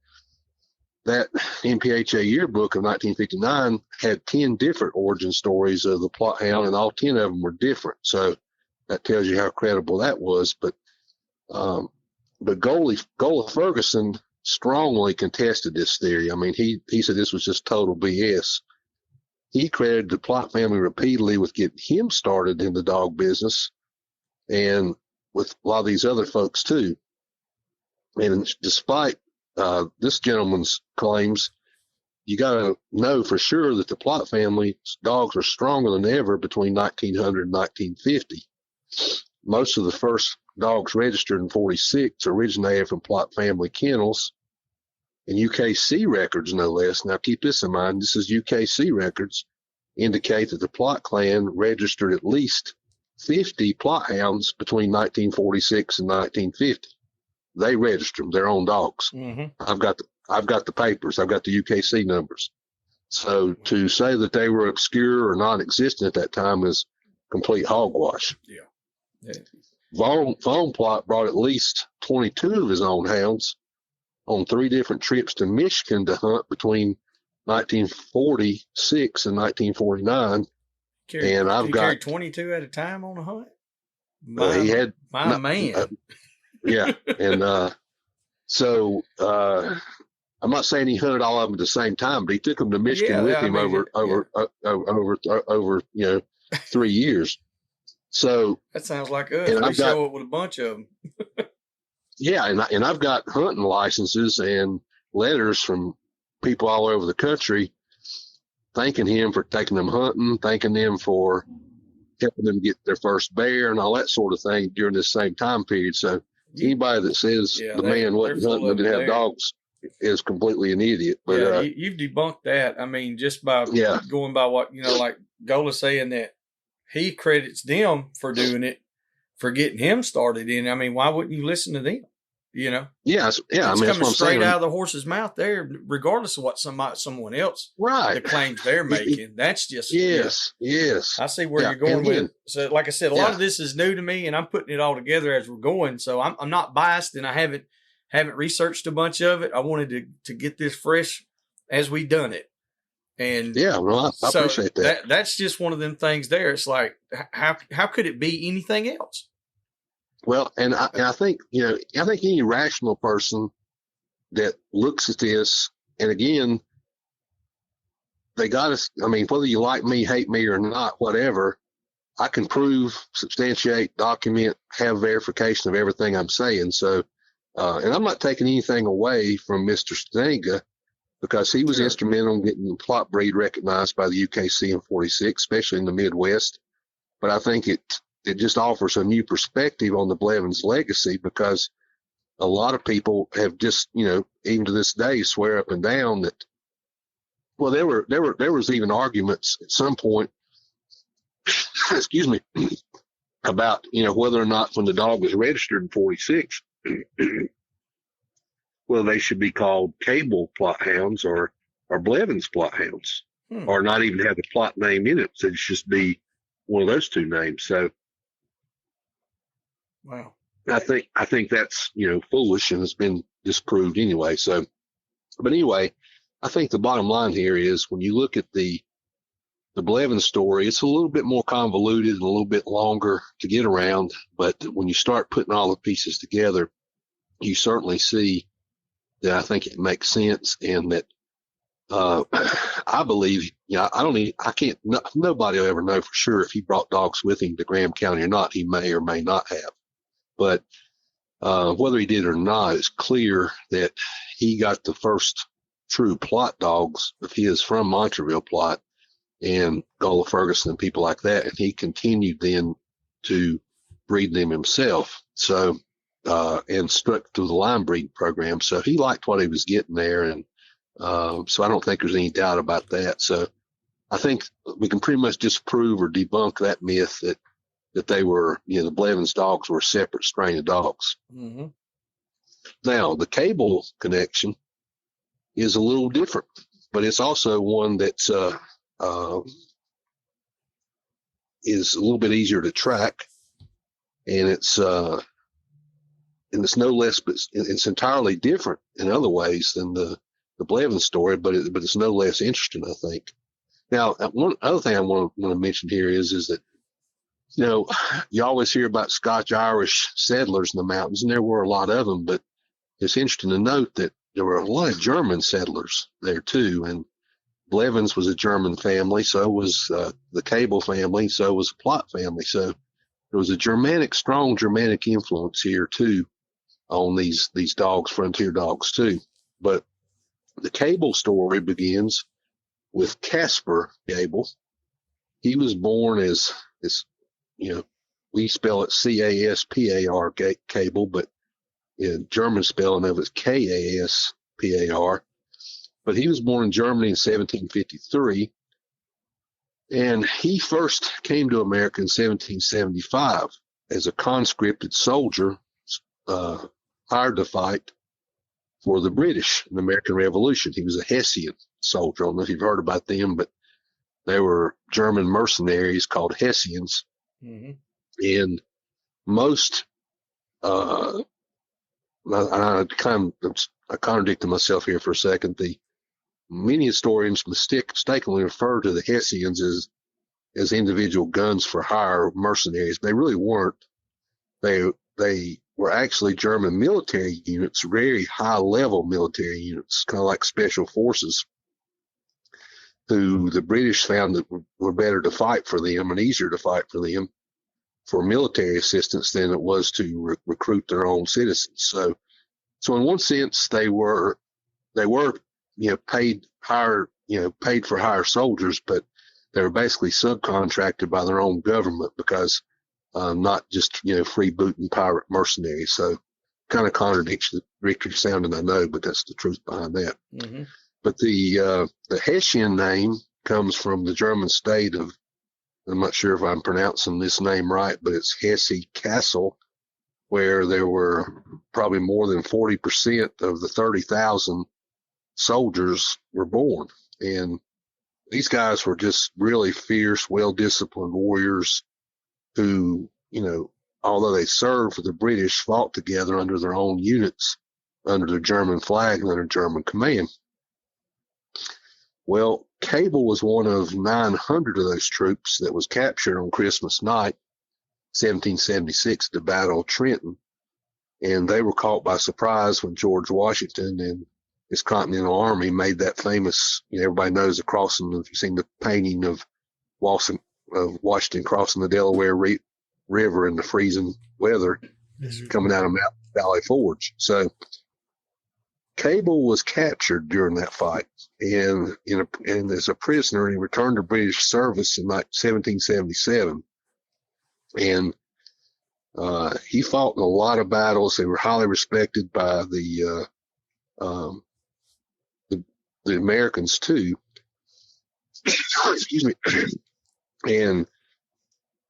that MPHA yearbook of 1959 had 10 different origin stories of the Plott Hound, and all 10 of them were different. So that tells you how credible that was. But Gola Ferguson strongly contested this theory. I mean, he said this was just total BS. He credited the Plott family repeatedly with getting him started in the dog business, and with a lot of these other folks too. And despite this gentleman's claims, you got to know for sure that the Plott family's dogs were stronger than ever between 1900 and 1950. Most of the first dogs registered in 46 originated from Plott family kennels and UKC records, no less. Now keep this in mind. This is UKC records indicate that the Plott clan registered at least 50 Plott hounds between 1946 and 1950. They registered them, their own dogs. Mm-hmm. I've got the papers. I've got the UKC numbers. So to say that they were obscure or non-existent at that time is complete hogwash. Yeah. Vaughn Plott brought at least 22 of his own hounds on 3 different trips to Michigan to hunt between 1946 and 1949. And I've got 22 at a time on a hunt. Yeah. And so I'm not saying he hunted all of them at the same time, but he took them to Michigan with him over 3 years. So that sounds like us. We show up with a bunch of them. Yeah, and I've got hunting licenses and letters from people all over the country thanking him for taking them hunting, thanking them for helping them get their first bear and all that sort of thing during this same time period. So anybody that says the man wasn't hunting and didn't have dogs is completely an idiot. But you've debunked that. I mean, just by going by what, like Gola saying that he credits them for doing it, for getting him started in. I mean, why wouldn't you listen to them? Yeah. It's coming straight out of the horse's mouth there, regardless of what someone else, the claims they're making. That's just yes. I see where you're going with it. So, like I said, a lot of this is new to me, and I'm putting it all together as we're going. So I'm not biased, and I haven't researched a bunch of it. I wanted to get this fresh as we done it. And I appreciate that. That's just one of them things there. It's like, how could it be anything else? Well, and I think, I think any rational person that looks at this, and again, they got us, I mean, whether you like me, hate me or not, whatever, I can prove, substantiate, document, have verification of everything I'm saying. So, and I'm not taking anything away from Mr. Stinga, because he was instrumental in getting the Plott breed recognized by the UKC in 46, especially in the Midwest. But I think it just offers a new perspective on the Blevins legacy, because a lot of people have just, even to this day, swear up and down that, well, there was even arguments at some point, excuse me, about, whether or not when the dog was registered in 46, whether they should be called Cable Plott hounds or Blevins Plott hounds, or not even have the Plott name in it. So it should just be one of those two names. So Wow. I think that's, foolish and has been disproved anyway. So, but anyway, I think the bottom line here is when you look at the Blevins story, it's a little bit more convoluted and a little bit longer to get around. But when you start putting all the pieces together, you certainly see that I think it makes sense, and that I believe, nobody will ever know for sure if he brought dogs with him to Graham County or not. He may or may not have. But whether he did or not, it's clear that he got the first true Plott dogs of his from Montreville Plott and Gola Ferguson and people like that. And he continued then to breed them himself. So, and stuck to the line breeding program. So he liked what he was getting there. And so I don't think there's any doubt about that. So I think we can pretty much disprove or debunk that myth that they were, the Blevins dogs were a separate strain of dogs. Mm-hmm. Now, the Cable connection is a little different, but it's also one that's is a little bit easier to track, and it's no less, but it's entirely different in other ways than the Blevins story, but it's no less interesting, I think. Now, one other thing I want to mention here is that, you always hear about Scotch-Irish settlers in the mountains, and there were a lot of them, but it's interesting to note that there were a lot of German settlers there too. And Blevins was a German family, so was the Cable family, so was the Plott family. So there was a strong Germanic influence here too on these dogs, frontier dogs too. But the Cable story begins with Caspar Cable. He was born as we spell it Caspar, Cable, but in German spelling of it Kaspar. But he was born in Germany in 1753, and he first came to America in 1775 as a conscripted soldier, hired to fight for the British in the American Revolution. He was a Hessian soldier. I don't know if you've heard about them, but they were German mercenaries called Hessians. Mm-hmm. And most, I contradicted myself here for a second. Many historians mistakenly refer to the Hessians as individual guns for hire mercenaries. They really weren't. They were actually German military units, very high level military units, kind of like special forces, who the British found that were better to fight for them and easier to fight for them for military assistance than it was to recruit their own citizens. So in one sense, they were paid for hire soldiers, but they were basically subcontracted by their own government because not just freebooting pirate mercenaries. So kind of contradictory sounding, I know, but that's the truth behind that. Mm-hmm. But the Hessian name comes from the German state of, I'm not sure if I'm pronouncing this name right, but it's Hesse-Kassel, where there were probably more than 40% of the 30,000 soldiers were born. And these guys were just really fierce, well-disciplined warriors who, although they served for the British, fought together under their own units, under the German flag and under German command. Well, Cable was one of 900 of those troops that was captured on Christmas night, 1776, at the Battle of Trenton. And they were caught by surprise when George Washington and his Continental Army made that famous, everybody knows the crossing. If you've seen the painting of Washington crossing the Delaware River in the freezing weather coming out of Mount Valley Forge. So Cable was captured during that fight, and as a prisoner, he returned to British service in 1777. And he fought in a lot of battles. They were highly respected by the Americans too. Excuse me. And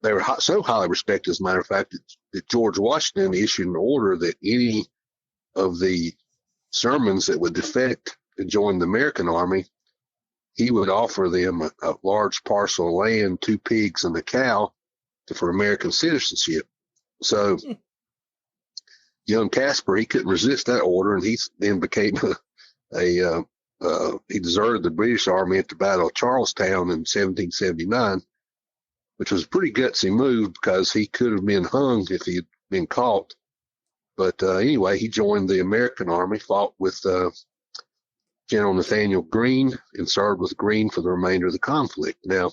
they were so highly respected, as a matter of fact, that George Washington issued an order that any of the Shermans that would defect and join the American army he would offer them a large parcel of land, 2 pigs and a cow for American citizenship. So young Casper, he couldn't resist that order, and he then became he deserted the British Army at the Battle of Charlestown in 1779, which was a pretty gutsy move because he could have been hung if he had been caught. But anyway, he joined the American Army, fought with General Nathaniel Greene, and served with Greene for the remainder of the conflict. Now,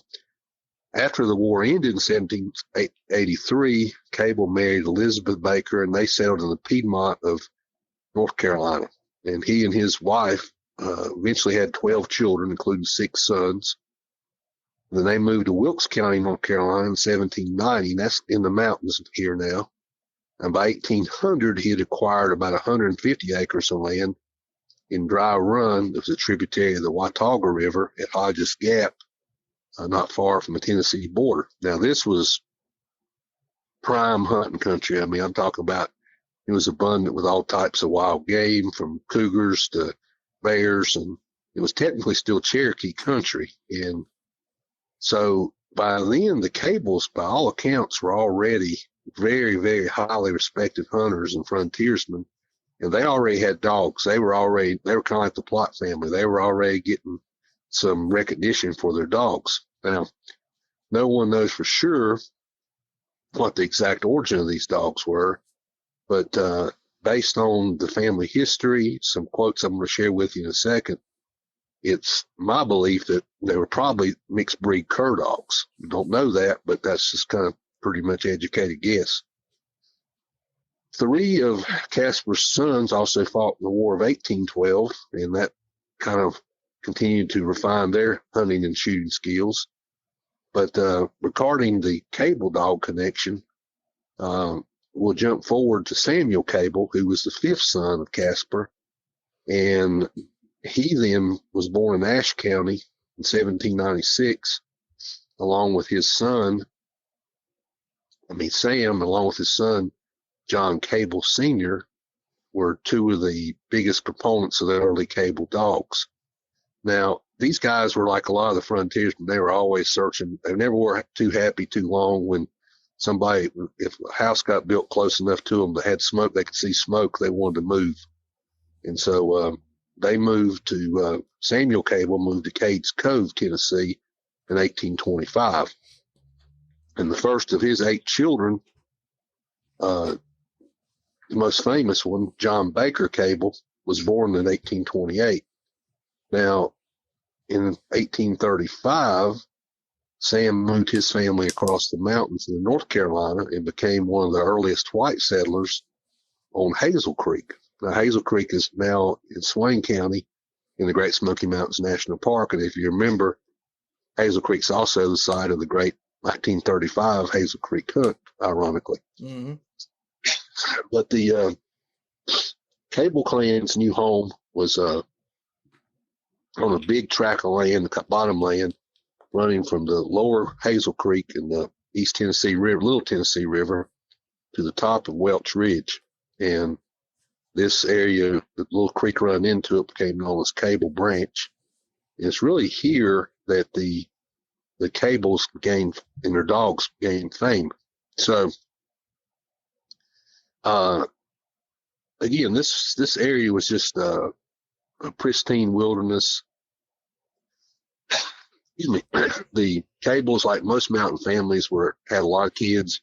after the war ended in 1783, Cable married Elizabeth Baker, and they settled in the Piedmont of North Carolina. And he and his wife eventually had 12 children, including 6 sons. And then they moved to Wilkes County, North Carolina in 1790, and that's in the mountains here now. And by 1800, he had acquired about 150 acres of land in Dry Run. It was a tributary of the Watauga River at Hodges Gap, not far from the Tennessee border. Now, this was prime hunting country. I mean, I'm talking about it was abundant with all types of wild game, from cougars to bears, and it was technically still Cherokee country. And so by then, the Cables, by all accounts, were already very, very highly respected hunters and frontiersmen. And they already had dogs. They were kind of like the Plott family. They were already getting some recognition for their dogs. Now, no one knows for sure what the exact origin of these dogs were, but based on the family history, some quotes I'm going to share with you in a second, it's my belief that they were probably mixed breed cur dogs. We don't know that, but that's just kind of pretty much educated guess. 3 of Casper's sons also fought in the War of 1812, and that kind of continued to refine their hunting and shooting skills. But regarding the Cable dog connection, we'll jump forward to Samuel Cable, who was the 5th son of Casper, and he then was born in Ashe County in 1796, along with his son, Sam, along with his son, John Cable Sr., were 2 of the biggest proponents of the early Cable dogs. Now, these guys were like a lot of the frontiersmen. They were always searching. They never were too happy too long when if a house got built close enough to them that had smoke, they could see smoke, they wanted to move. And so they moved to, Samuel Cable moved to Cades Cove, Tennessee in 1825. And the first of his 8 children, the most famous one, John Baker Cable, was born in 1828. Now, in 1835, Sam moved his family across the mountains in North Carolina and became one of the earliest white settlers on Hazel Creek. Now, Hazel Creek is now in Swain County in the Great Smoky Mountains National Park. And if you remember, Hazel Creek's also the site of the great 1935 Hazel Creek hunt, ironically. Mm-hmm. But the Cable clan's new home was on a big tract of land, the bottom land, running from the lower Hazel Creek in the East Tennessee River, Little Tennessee River, to the top of Welch Ridge. And this area, the little creek running into it, became known as Cable Branch. And it's really here that the Cables gained and their dogs gained fame. So, again, this area was just a pristine wilderness. Excuse me. The Cables, like most mountain families, had a lot of kids,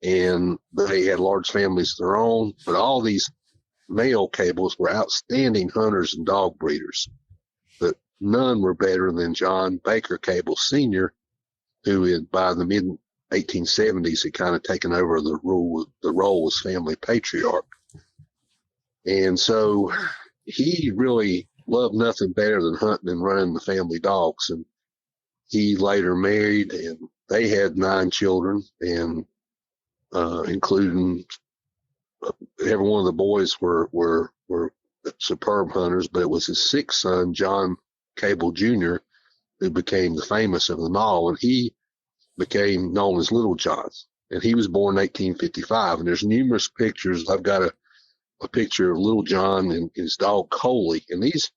and they had large families of their own. But all these male Cables were outstanding hunters and dog breeders. But none were better than John Baker Cable Sr., who had, by the mid 1870s, had kind of taken over the role as family patriarch. And so he really loved nothing better than hunting and running the family dogs. And he later married, and they had 9 children, and including every one of the boys were superb hunters, but it was his 6th son, John Cable Jr., who became the famous of them all, and he became known as Little John. And he was born in 1855, and there's numerous pictures. I've got a picture of Little John and his dog Coley, and these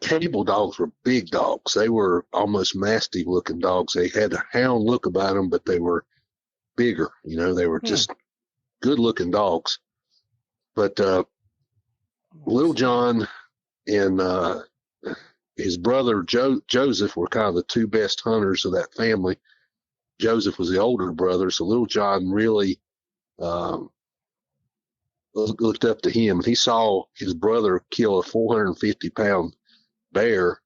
Cable dogs were big dogs. They were almost mastiff looking dogs. They had a hound look about them, but they were bigger. They were just good looking dogs. But Little John and his brother Joseph were kind of the two best hunters of that family. Joseph was the older brother, so Little John really looked up to him. He saw his brother kill a 450-pound bear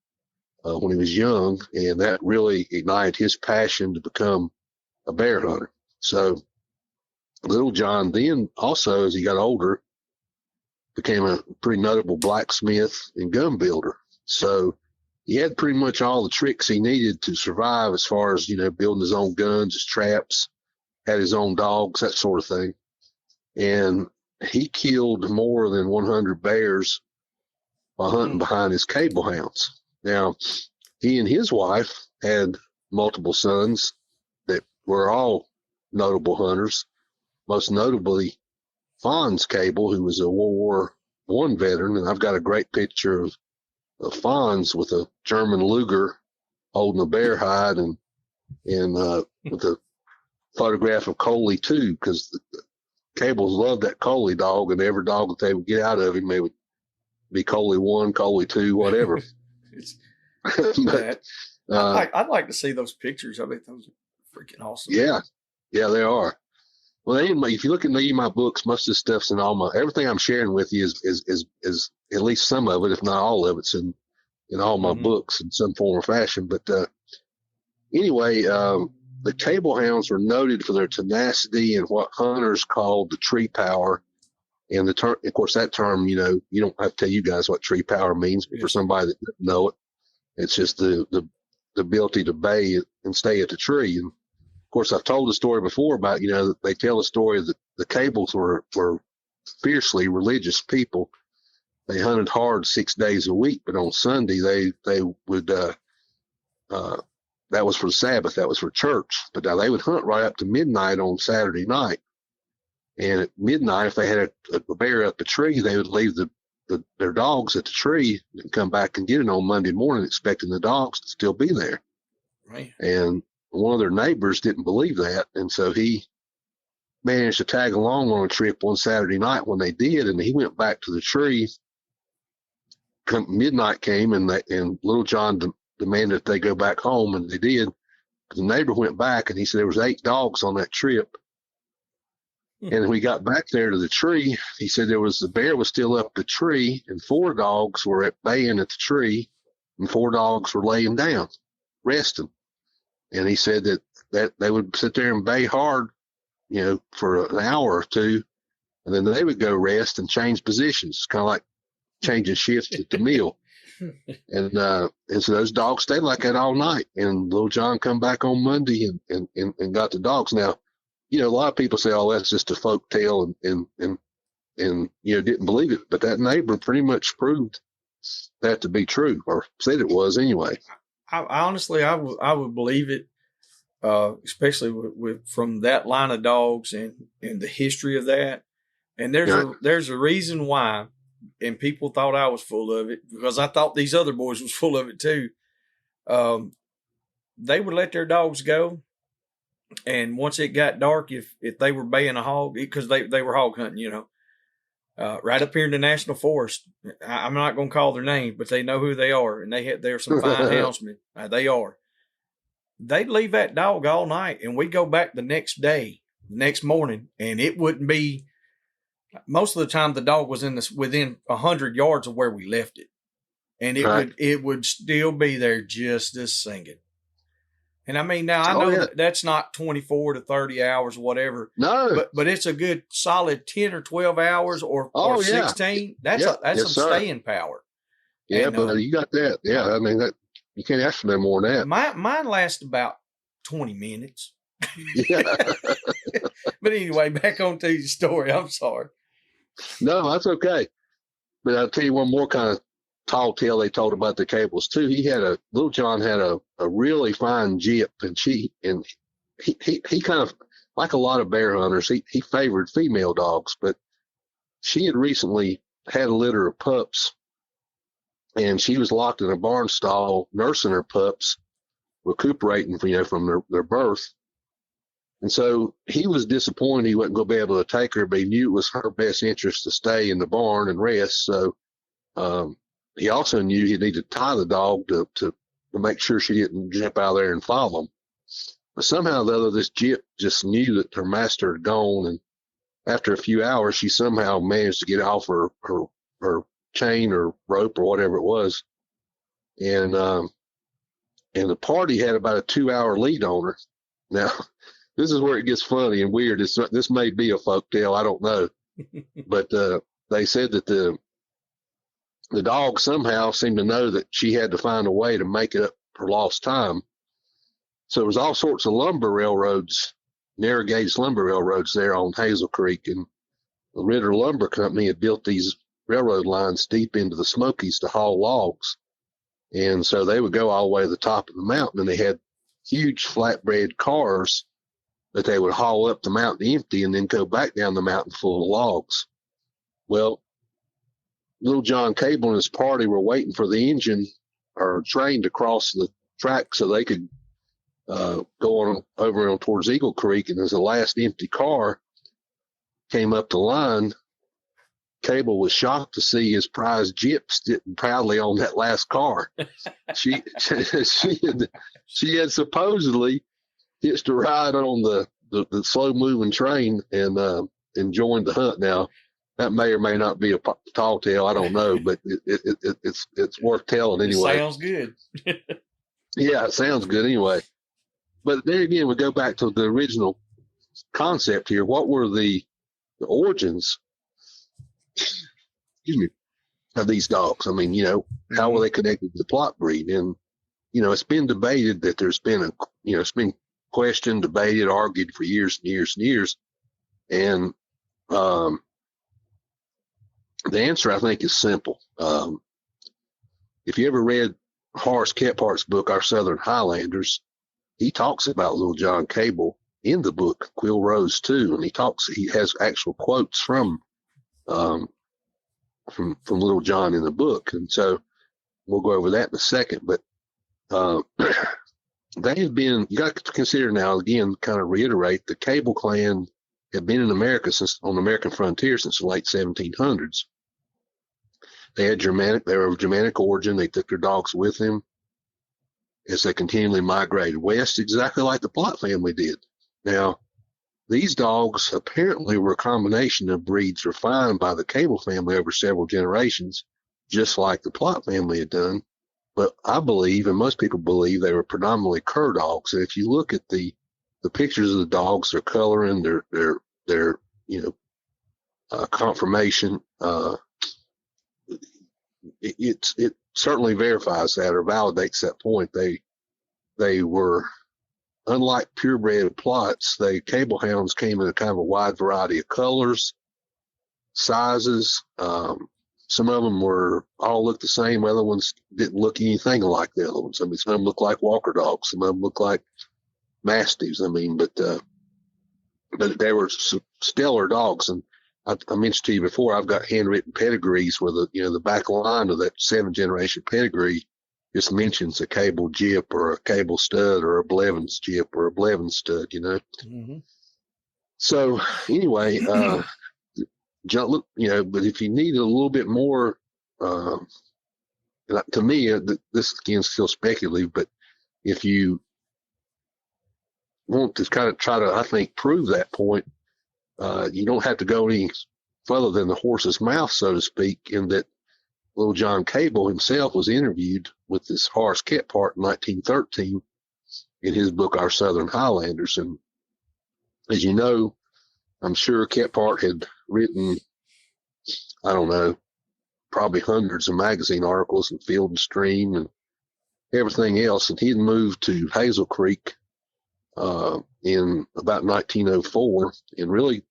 when he was young, and that really ignited his passion to become a bear hunter. So Little John then also, as he got older, became a pretty notable blacksmith and gun builder. So he had pretty much all the tricks he needed to survive as far as, building his own guns, his traps, had his own dogs, that sort of thing. And he killed more than 100 bears by hunting behind his cable hounds. Now, he and his wife had multiple sons that were all notable hunters, most notably Fonz Cable, who was a World War I veteran. And I've got a great picture of Fonz with a German Luger holding a bear hide and with a photograph of Coley too, because the Cables loved that Coley dog, and every dog that they would get out of him, they would be Coley 1, Coley 2, whatever. But, I'd like to see those pictures. I think those are freaking awesome. Yeah, they are. Well, if you look at any of my books, most of the stuff's in everything I'm sharing with you is at least some of it, if not all of it's in all my books in some form or fashion. But anyway, the cable hounds were noted for their tenacity and what hunters called the tree power. And the term, of course, that term, you don't have to tell you guys what tree power means, but for somebody that doesn't know it, it's just the ability to bay and stay at the tree. And of course, I've told the story before about, they tell the story that the Cables were fiercely religious people. They hunted hard 6 days a week, but on Sunday they would that was for Sabbath, that was for church. But now they would hunt right up to midnight on Saturday night. And at midnight, if they had a bear up a tree, they would leave their dogs at the tree and come back and get it on Monday morning, expecting the dogs to still be there. Right. And one of their neighbors didn't believe that, and so he managed to tag along on a trip one Saturday night when they did, and he went back to the tree. Midnight came, and Little John demanded that they go back home, and they did. The neighbor went back, and he said there was 8 dogs on that trip. And when we got back there to the tree, he said the bear was still up the tree, and 4 dogs were baying at the tree, and 4 dogs were laying down, resting. And he said that they would sit there and bay hard, for an hour or two, and then they would go rest and change positions, kind of like changing shifts at the meal. And so those dogs stayed like that all night. And Little John come back on Monday and got the dogs. Now, a lot of people say, "Oh, that's just a folk tale," and didn't believe it. But that neighbor pretty much proved that to be true, or said it was anyway. I honestly would believe it, especially with from that line of dogs and the history of that. And there's a reason why, and people thought I was full of it because I thought these other boys was full of it too. They would let their dogs go, and once it got dark, if they were baying a hog, because they were hog hunting, right up here in the national forest. I'm not going to call their name, but they know who they are, and they're some fine houndsmen. They are. They'd leave that dog all night, and we'd go back the next morning, and it wouldn't be. Most of the time, the dog was within 100 yards of where we left it, and it would still be there just as singing. And I mean, now I know that's not 24 to 30 hours, whatever. No, but it's a good solid 10 or 12 hours or 16. That's some staying power. Yeah, and, but you got that. Yeah, I mean that you can't ask for no more than that. Mine lasts about 20 minutes. Yeah. But anyway, back on to the story. I'm sorry. No, that's okay. But I'll tell you one more kind of tall tale they told about the Cables too. Little John had a really fine gyp, and he kind of, like a lot of bear hunters, he favored female dogs, but she had recently had a litter of pups, and she was locked in a barn stall nursing her pups, recuperating, from their birth. And so he was disappointed he wasn't going to be able to take her, but he knew it was her best interest to stay in the barn and rest. So he also knew he'd need to tie the dog to make sure she didn't jump out there and follow him. But somehow or the other, this Gyp just knew that her master had gone, and after a few hours, she somehow managed to get off her chain or rope or whatever it was, and the party had about a 2-hour lead on her. Now, this is where it gets funny and weird. This may be a folktale, I don't know, but they said that the dog somehow seemed to know that she had to find a way to make up her lost time. So there was all sorts of lumber railroads, narrow gauge lumber railroads there on Hazel Creek, and the Ritter Lumber Company had built these railroad lines deep into the Smokies to haul logs. And so they would go all the way to the top of the mountain, and they had huge flatbed cars that they would haul up the mountain empty and then go back down the mountain full of logs. Well, Little John Cable and his party were waiting for the engine or train to cross the track so they could go on over on towards Eagle Creek. And as the last empty car came up the line, Cable was shocked to see his prize Gyp sitting proudly on that last car. She had supposedly hitched a ride on the slow moving train and joined the hunt. Now, that may or may not be a tall tale. I don't know, but it's worth telling anyway. Sounds good. Yeah, it sounds good anyway. But there again, we go back to the original concept here. What were the origins, excuse me, of these dogs? I mean, how were they connected to the Plott breed? And, it's been debated that there's been it's been questioned, debated, argued for years and years and years. And the answer, I think, is simple. If you ever read Horace Kephart's book, Our Southern Highlanders, he talks about Little John Cable in the book, Quill Rose too, and he has actual quotes from Little John in the book, and so we'll go over that in a second. But they have been, you got to consider now, again, kind of reiterate, the Cable clan had been in America on the American frontier since the late 1700s. They were of Germanic origin. They took their dogs with them as they continually migrated west, exactly like the Plott family did. Now, these dogs apparently were a combination of breeds refined by the Cable family over several generations, just like the Plott family had done. But I believe, and most people believe, they were predominantly cur dogs. And if you look at the pictures of the dogs, their coloring, their conformation, it certainly verifies that or validates that point. They were, unlike purebred Plotts, the Cable hounds came in a kind of a wide variety of colors, sizes. Some of them all looked the same. Other ones didn't look anything like the other ones. I mean, some of them looked like Walker dogs. Some of them looked like Mastiffs. I mean, but they were stellar dogs. And I mentioned to you before, I've got handwritten pedigrees where the back line of that 7th-generation pedigree just mentions a Cable Gyp or a Cable stud or a Blevins Gyp or a Blevins stud, Mm-hmm. So anyway, but if you need a little bit more, to me, this again is still speculative, but if you want to kind of try to, I think, prove that point, you don't have to go any further than the horse's mouth, so to speak, in that Little John Cable himself was interviewed with this Horace Kephart in 1913 in his book, Our Southern Highlanders. And as you know, I'm sure Kephart had written, I don't know, probably hundreds of magazine articles in Field and Stream and everything else. And he had moved to Hazel Creek in about 1904, and really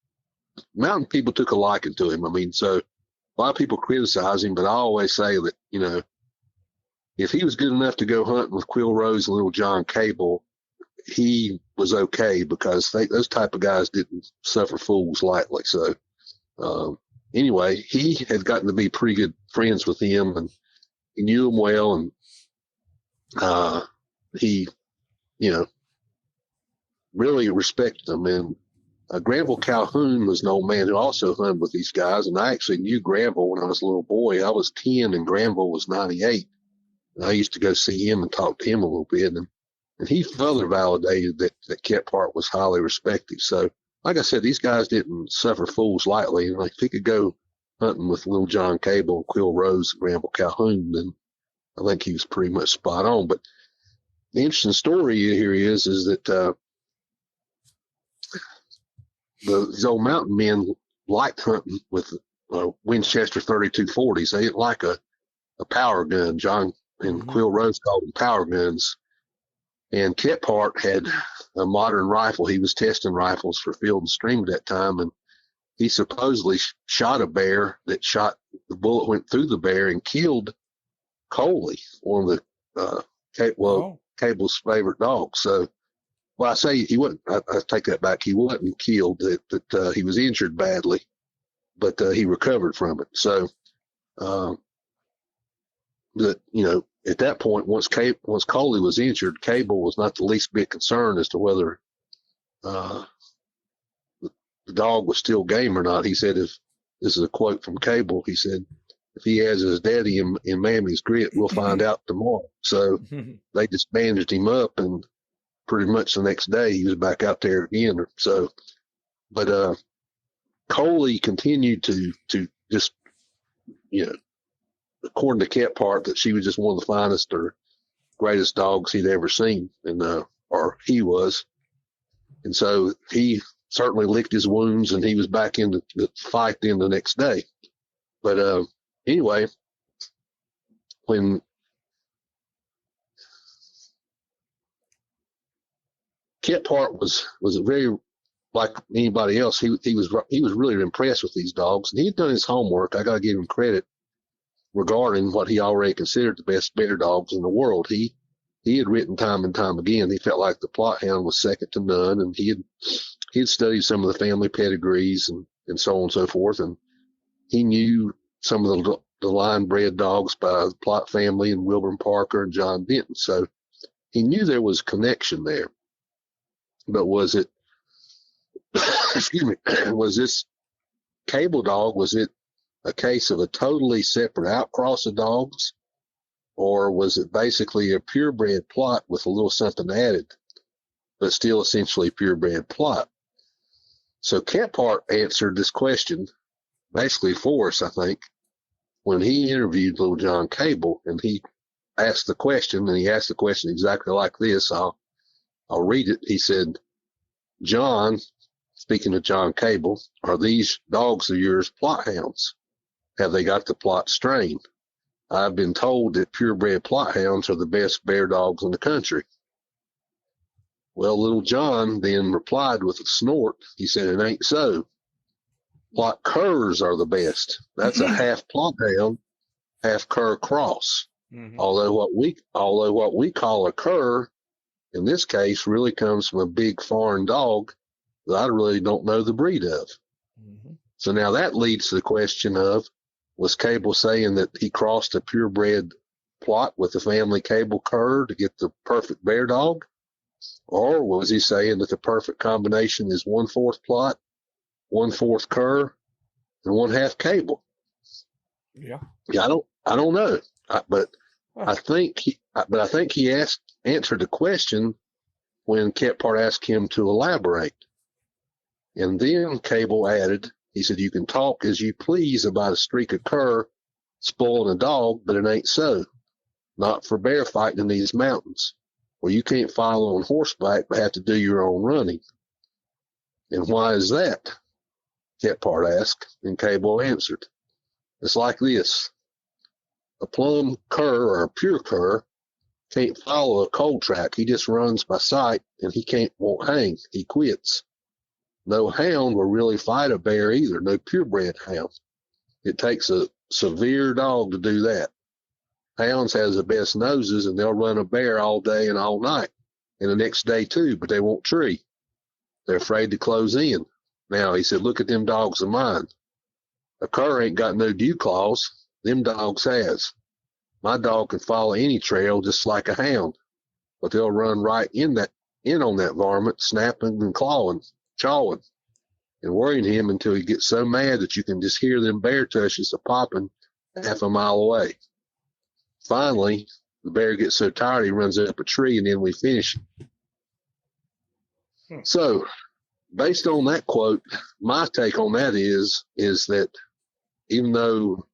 mountain people took a liking to him. I mean, so a lot of people criticize him, but I always say that, if he was good enough to go hunting with Quill Rose and Little John Cable, he was okay, because those type of guys didn't suffer fools lightly. So anyway, he had gotten to be pretty good friends with him, and he knew him well, and he, really respected them. And Granville Calhoun was an old man who also hunted with these guys, and I actually knew Granville when I was a little boy. I was 10 and Granville was 98. And I used to go see him and talk to him a little bit, and he further validated that Kephart was highly respected. So, like I said, these guys didn't suffer fools lightly. And like, if he could go hunting with Little John Cable and Quill Rose and Granville Calhoun, then I think he was pretty much spot on. But the interesting story here is that these old mountain men liked hunting with Winchester 3240s. They didn't like a power gun. John and Quill Rose called them power guns. And Kephart had a modern rifle. He was testing rifles for Field and Stream at that time, and he supposedly shot a bear. The bullet went through the bear and killed Coley, one of the Cable's favorite dogs. So, well, I say he wasn't. I take that back. He wasn't killed. That he was injured badly, but he recovered from it. So, at that point, once Coley was injured, Cable was not the least bit concerned as to whether the dog was still game or not. He said, "If this is a quote from Cable, he said, if he has his daddy in Mammy's grit, we'll find out tomorrow." So they just bandaged him up, and pretty much the next day he was back out there again. So, but Coley continued to just, according to Kephart, that she was just one of the finest or greatest dogs he'd ever seen, and or he was. And so he certainly licked his wounds, and he was back in the fight then the next day. But anyway, when Kephart was very like anybody else, he was really impressed with these dogs, and he had done his homework. I got to give him credit regarding what he already considered the best bear dogs in the world. He had written time and time again. He felt like the Plott hound was second to none, and he had studied some of the family pedigrees and so on and so forth, and he knew some of the line-bred dogs by the Plott family and Wilburn Parker and John Denton. So he knew there was connection there. But was it, excuse me, was this Cable dog, was it a case of a totally separate outcross of dogs, or was it basically a purebred Plott with a little something added, but still essentially purebred Plott? So Kephart answered this question basically for us, I think, when he interviewed Little John Cable, and he asked the question, and he asked the question exactly like this. I'll read it. He said, "John," speaking of John Cable, "are these dogs of yours Plott hounds? Have they got the Plott strain? I've been told that purebred Plott hounds are the best bear dogs in the country." Well, Little John then replied with a snort. He said, "It ain't so. Plott curs are the best. That's a half Plott hound, half cur cross. Although what we call a cur in this case really comes from a big foreign dog that I really don't know the breed of." So now that leads to the question of, was Cable saying that he crossed a purebred Plott with the family Cable cur to get the perfect bear dog? Or was he saying that the perfect combination is 1/4 Plott, 1/4 cur, and 1/2 Cable? Yeah, I don't know. But I think he answered the question when Kephart asked him to elaborate. And then Cable added, he said, "You can talk as you please about a streak of cur spoiling a dog, but it ain't so. Not for bear fighting in these mountains, where you can't follow on horseback but have to do your own running." "And why is that?" Kephart asked, and Cable answered, "It's like this. A plumb cur or a pure cur can't follow a cold track. He just runs by sight, and he won't hang. He quits. No hound will really fight a bear either, no purebred hound. It takes a severe dog to do that. Hounds has the best noses, and they'll run a bear all day and all night, and the next day too, but they won't tree. They're afraid to close in. Now," he said, "look at them dogs of mine. A cur ain't got no dew claws. Them dogs has. my dog can follow any trail just like a hound, but they'll run right in on that varmint, snapping and chawing, and worrying him until he gets so mad that you can just hear them bear tushes a popping half a mile away. Finally, the bear gets so tired he runs up a tree, and then we finish him. So, based on that quote, my take on that is that even though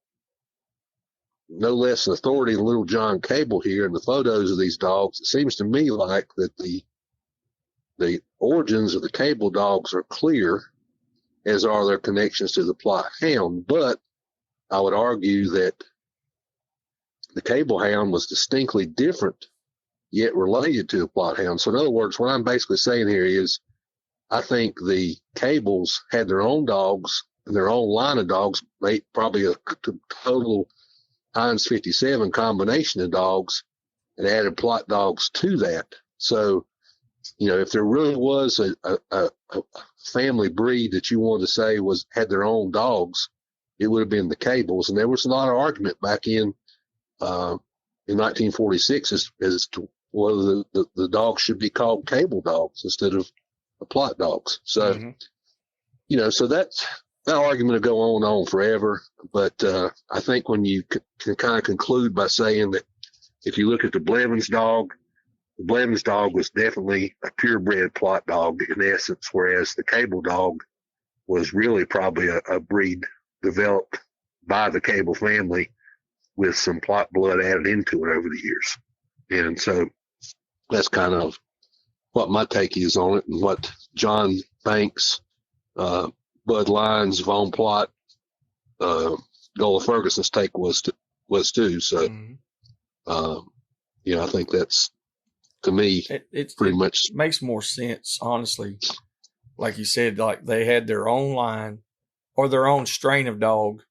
no less an authority than Little John Cable here in the photos of these dogs, it seems to me like that the origins of the Cable dogs are clear, as are their connections to the Plott Hound. But I would argue that the Cable Hound was distinctly different, yet related to the Plott Hound. So in other words, what I'm basically saying here is I think the Cables had their own dogs and their own line of dogs, probably a total Heinz 57 combination of dogs, and added Plott dogs to that. So, if there really was a family breed that you wanted to say had their own dogs, it would have been the Cables. And there was a lot of argument back in 1946 as to whether the dogs should be called Cable dogs instead of the Plott dogs. So, so that argument will go on and on forever. But I think when you can kind of conclude by saying that if you look at the Blevins dog was definitely a purebred Plott dog in essence, whereas the Cable dog was really probably a breed developed by the Cable family with some Plott blood added into it over the years. And so that's kind of what my take is on it, and what John Banks, Bud Lyons, Von Plott, Gola Ferguson's take was too. So, I think that's, to me, it pretty much makes more sense, honestly. Like you said, like they had their own line or their own strain of dog,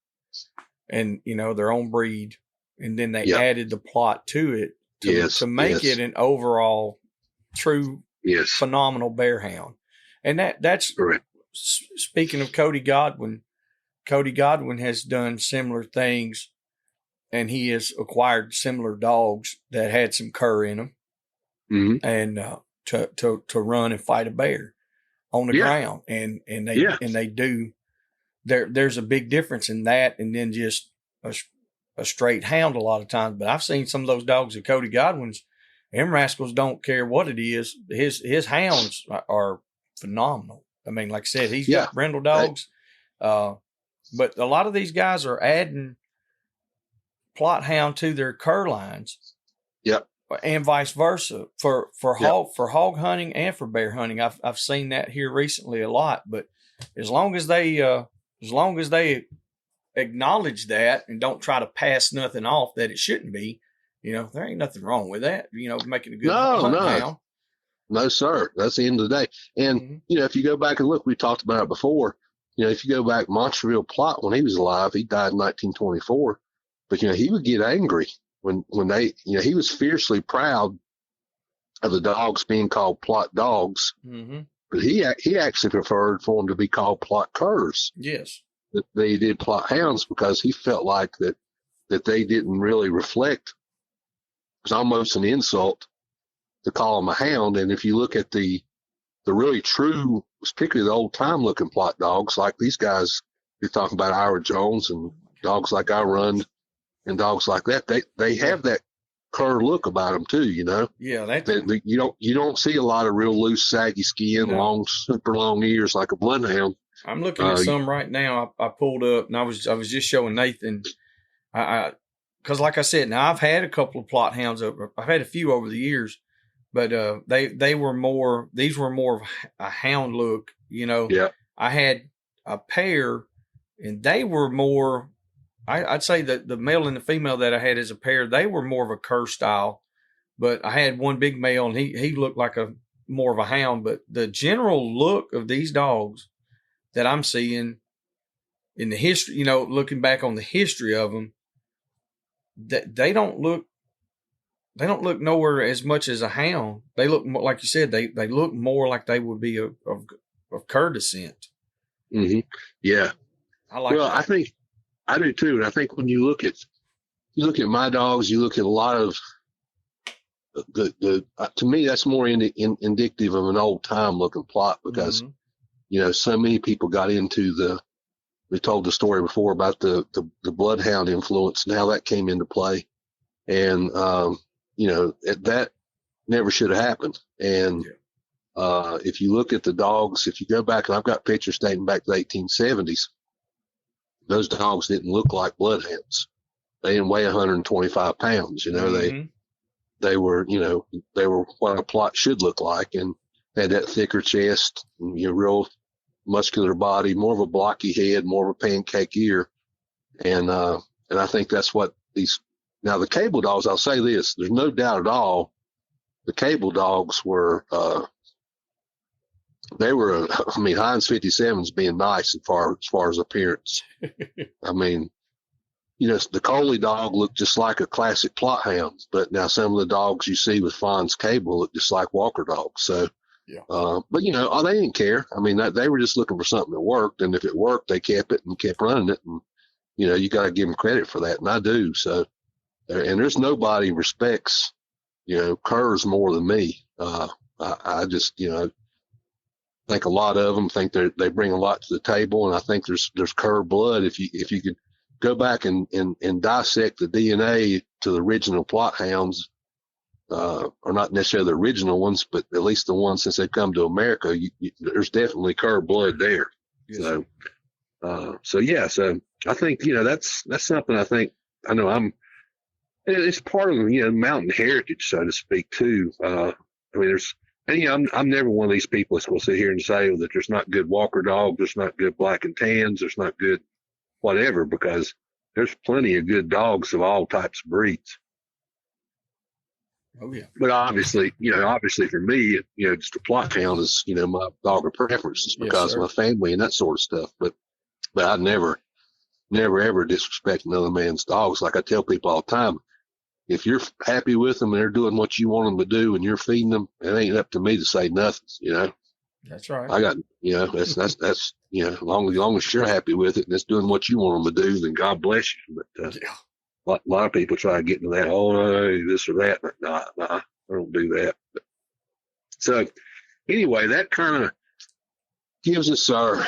and their own breed, and then they added the Plott to it to make it an overall true phenomenal bear hound. And that's correct. Speaking of Cody Godwin has done similar things, and he has acquired similar dogs that had some cur in them, and to run and fight a bear on the ground, and they do. There's a big difference in that, and then just a straight hound a lot of times. But I've seen some of those dogs at Cody Godwin's. Them rascals don't care what it is. His hounds are phenomenal. I mean, like I said, he's got brindle dogs. But a lot of these guys are adding Plott hound to their cur lines. Yep. And vice versa for hog hunting and for bear hunting. I've seen that here recently a lot. But as long as they acknowledge that and don't try to pass nothing off that it shouldn't be, there ain't nothing wrong with that. Making a good hound. No, sir. That's the end of the day. And, if you go back and look, we talked about it before. If you go back, Montreal Plott, when he was alive, he died in 1924. But, he would get angry when they, he was fiercely proud of the dogs being called Plott dogs. But he actually preferred for them to be called Plott curs. Yes. That they did Plott hounds, because he felt like that they didn't really reflect. It was almost an insult to call them a hound. And if you look at the really true, particularly the old time looking Plott dogs, like these guys you're talking about, Ira Jones and dogs like I Run and dogs like that, they have that cur look about them too. Yeah, you don't see a lot of real loose, saggy skin, super long ears like a bloodhound. I'm looking at some right now. I pulled up, and I was just showing Nathan. Because like I said, now I've had a couple of Plott hounds over. I've had a few over the years, but these were more of a hound look. Yeah. I had a pair, and they were more. I'd say that the male and the female that I had as a pair, they were more of a cur style. But I had one big male, and he looked like more of a hound. But the general look of these dogs that I'm seeing in the history, looking back on the history of them, that they don't look nowhere as much as a hound. They look more, like you said, they look more like they would be of cur descent. Yeah. I like that. I think I do too. And I think when you look at you look at my dogs, you look at a lot of to me, that's more indicative of an old time looking Plott because, so many people got into we told the story before about the bloodhound influence and how that came into play. And, that never should have happened. And, if you look at the dogs, if you go back, and I've got pictures dating back to the 1870s, those dogs didn't look like bloodhounds. They didn't weigh 125 pounds. They were what a Plott should look like, and had that thicker chest, and, real muscular body, more of a blocky head, more of a pancake ear. And I think that's what now the cable dogs, I'll say this, there's no doubt at all, the cable dogs were, Heinz 57's being nice as far as appearance. I mean, the Coley dog looked just like a classic Plott hound, but now some of the dogs you see with Fawn's Cable look just like Walker dogs. So, but they didn't care. I mean, they were just looking for something that worked, and if it worked, they kept it and kept running it. And you got to give them credit for that, and I do. So, and there's nobody respects curs more than me. I just think a lot of them think they bring a lot to the table, and I think there's cur blood. If you could go back and dissect the DNA to the original Plott hounds, or not necessarily the original ones, but at least the ones since they've come to America, there's definitely cur blood there. Yes. So I think, that's something I know it's part of, mountain heritage, so to speak, too. I'm never one of these people that's going to sit here and say that there's not good Walker dogs, there's not good black and tans, there's not good whatever, because there's plenty of good dogs of all types of breeds. Oh, yeah. But obviously for me, just a Plott hound is, my dog of preference because of my family and that sort of stuff. But I never ever disrespect another man's dogs. Like I tell people all the time, if you're happy with them and they're doing what you want them to do and you're feeding them, it ain't up to me to say nothing, That's right. I got, that's, as long as you're happy with it and it's doing what you want them to do, then God bless you. But, a lot of people try to get into that, this or that. Nah, I don't do that. But, so anyway, that kind of gives us our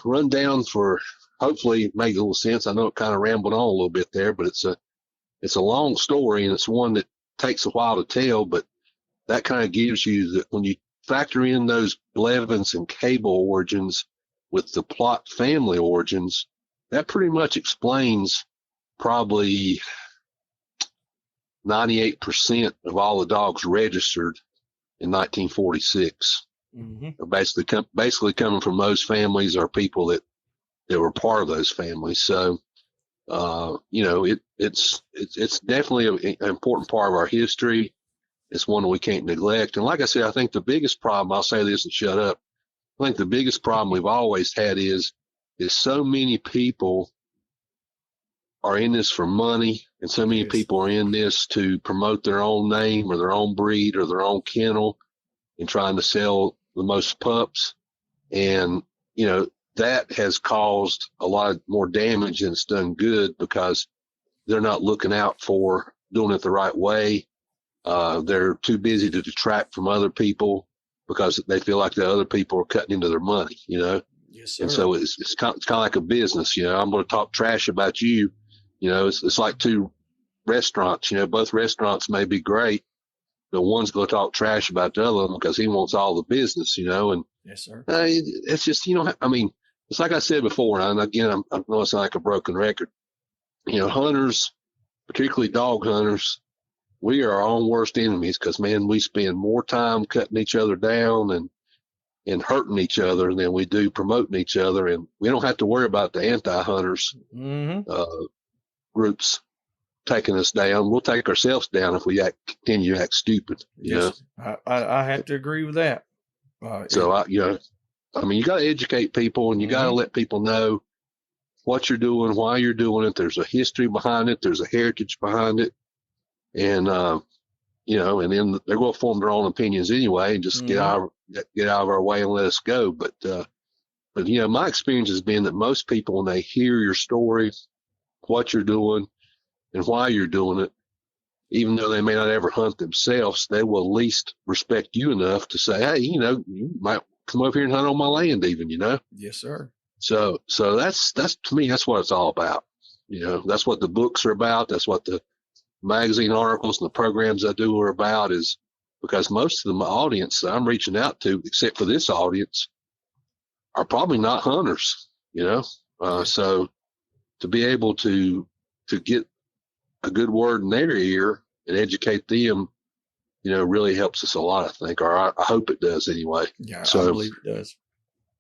rundown for hopefully make a little sense. I know it kind of rambled on a little bit there, but it's a long story and it's one that takes a while to tell, but that kind of gives you that when you factor in those Blevins and Cable origins with the Plott family origins, that pretty much explains probably 98% of all the dogs registered in 1946. Basically coming from those families are people that were part of those families. So, it's definitely an important part of our history. It's one that we can't neglect. And like I said, I think the biggest problem, I'll say this and shut up. I think the biggest problem we've always had is so many people are in this for money, and so many people are in this to promote their own name or their own breed or their own kennel and trying to sell the most pups. And, that has caused a lot more damage than it's done good because they're not looking out for doing it the right way. They're too busy to detract from other people because they feel like the other people are cutting into their money, Yes, sir. And so it's kind of like a business, I'm going to talk trash about you. It's like two restaurants, both restaurants may be great, but one's going to talk trash about the other one because he wants all the business, and yes, sir. It's just, it's like I said before, and again, I know it's like a broken record. Hunters, particularly dog hunters, we are our own worst enemies because, man, we spend more time cutting each other down and hurting each other than we do promoting each other. And we don't have to worry about the anti-hunters groups taking us down. We'll take ourselves down if we continue to act stupid. Yes, I have to agree with that. You got to educate people and you got to let people know what you're doing, why you're doing it. There's a history behind it. There's a heritage behind it. And, and then they're going to form their own opinions anyway and just get out of our way and let us go. But my experience has been that most people, when they hear your story, what you're doing, and why you're doing it, even though they may not ever hunt themselves, they will at least respect you enough to say, hey, you might come over here and hunt on my land even, Yes, sir. So that's to me, that's what it's all about. That's what the books are about. That's what the magazine articles and the programs I do are about, is because most of the audience that I'm reaching out to, except for this audience, are probably not hunters, so to be able to get a good word in their ear and educate them, really helps us a lot, I think, or I hope it does anyway. Yeah, So, I believe it does.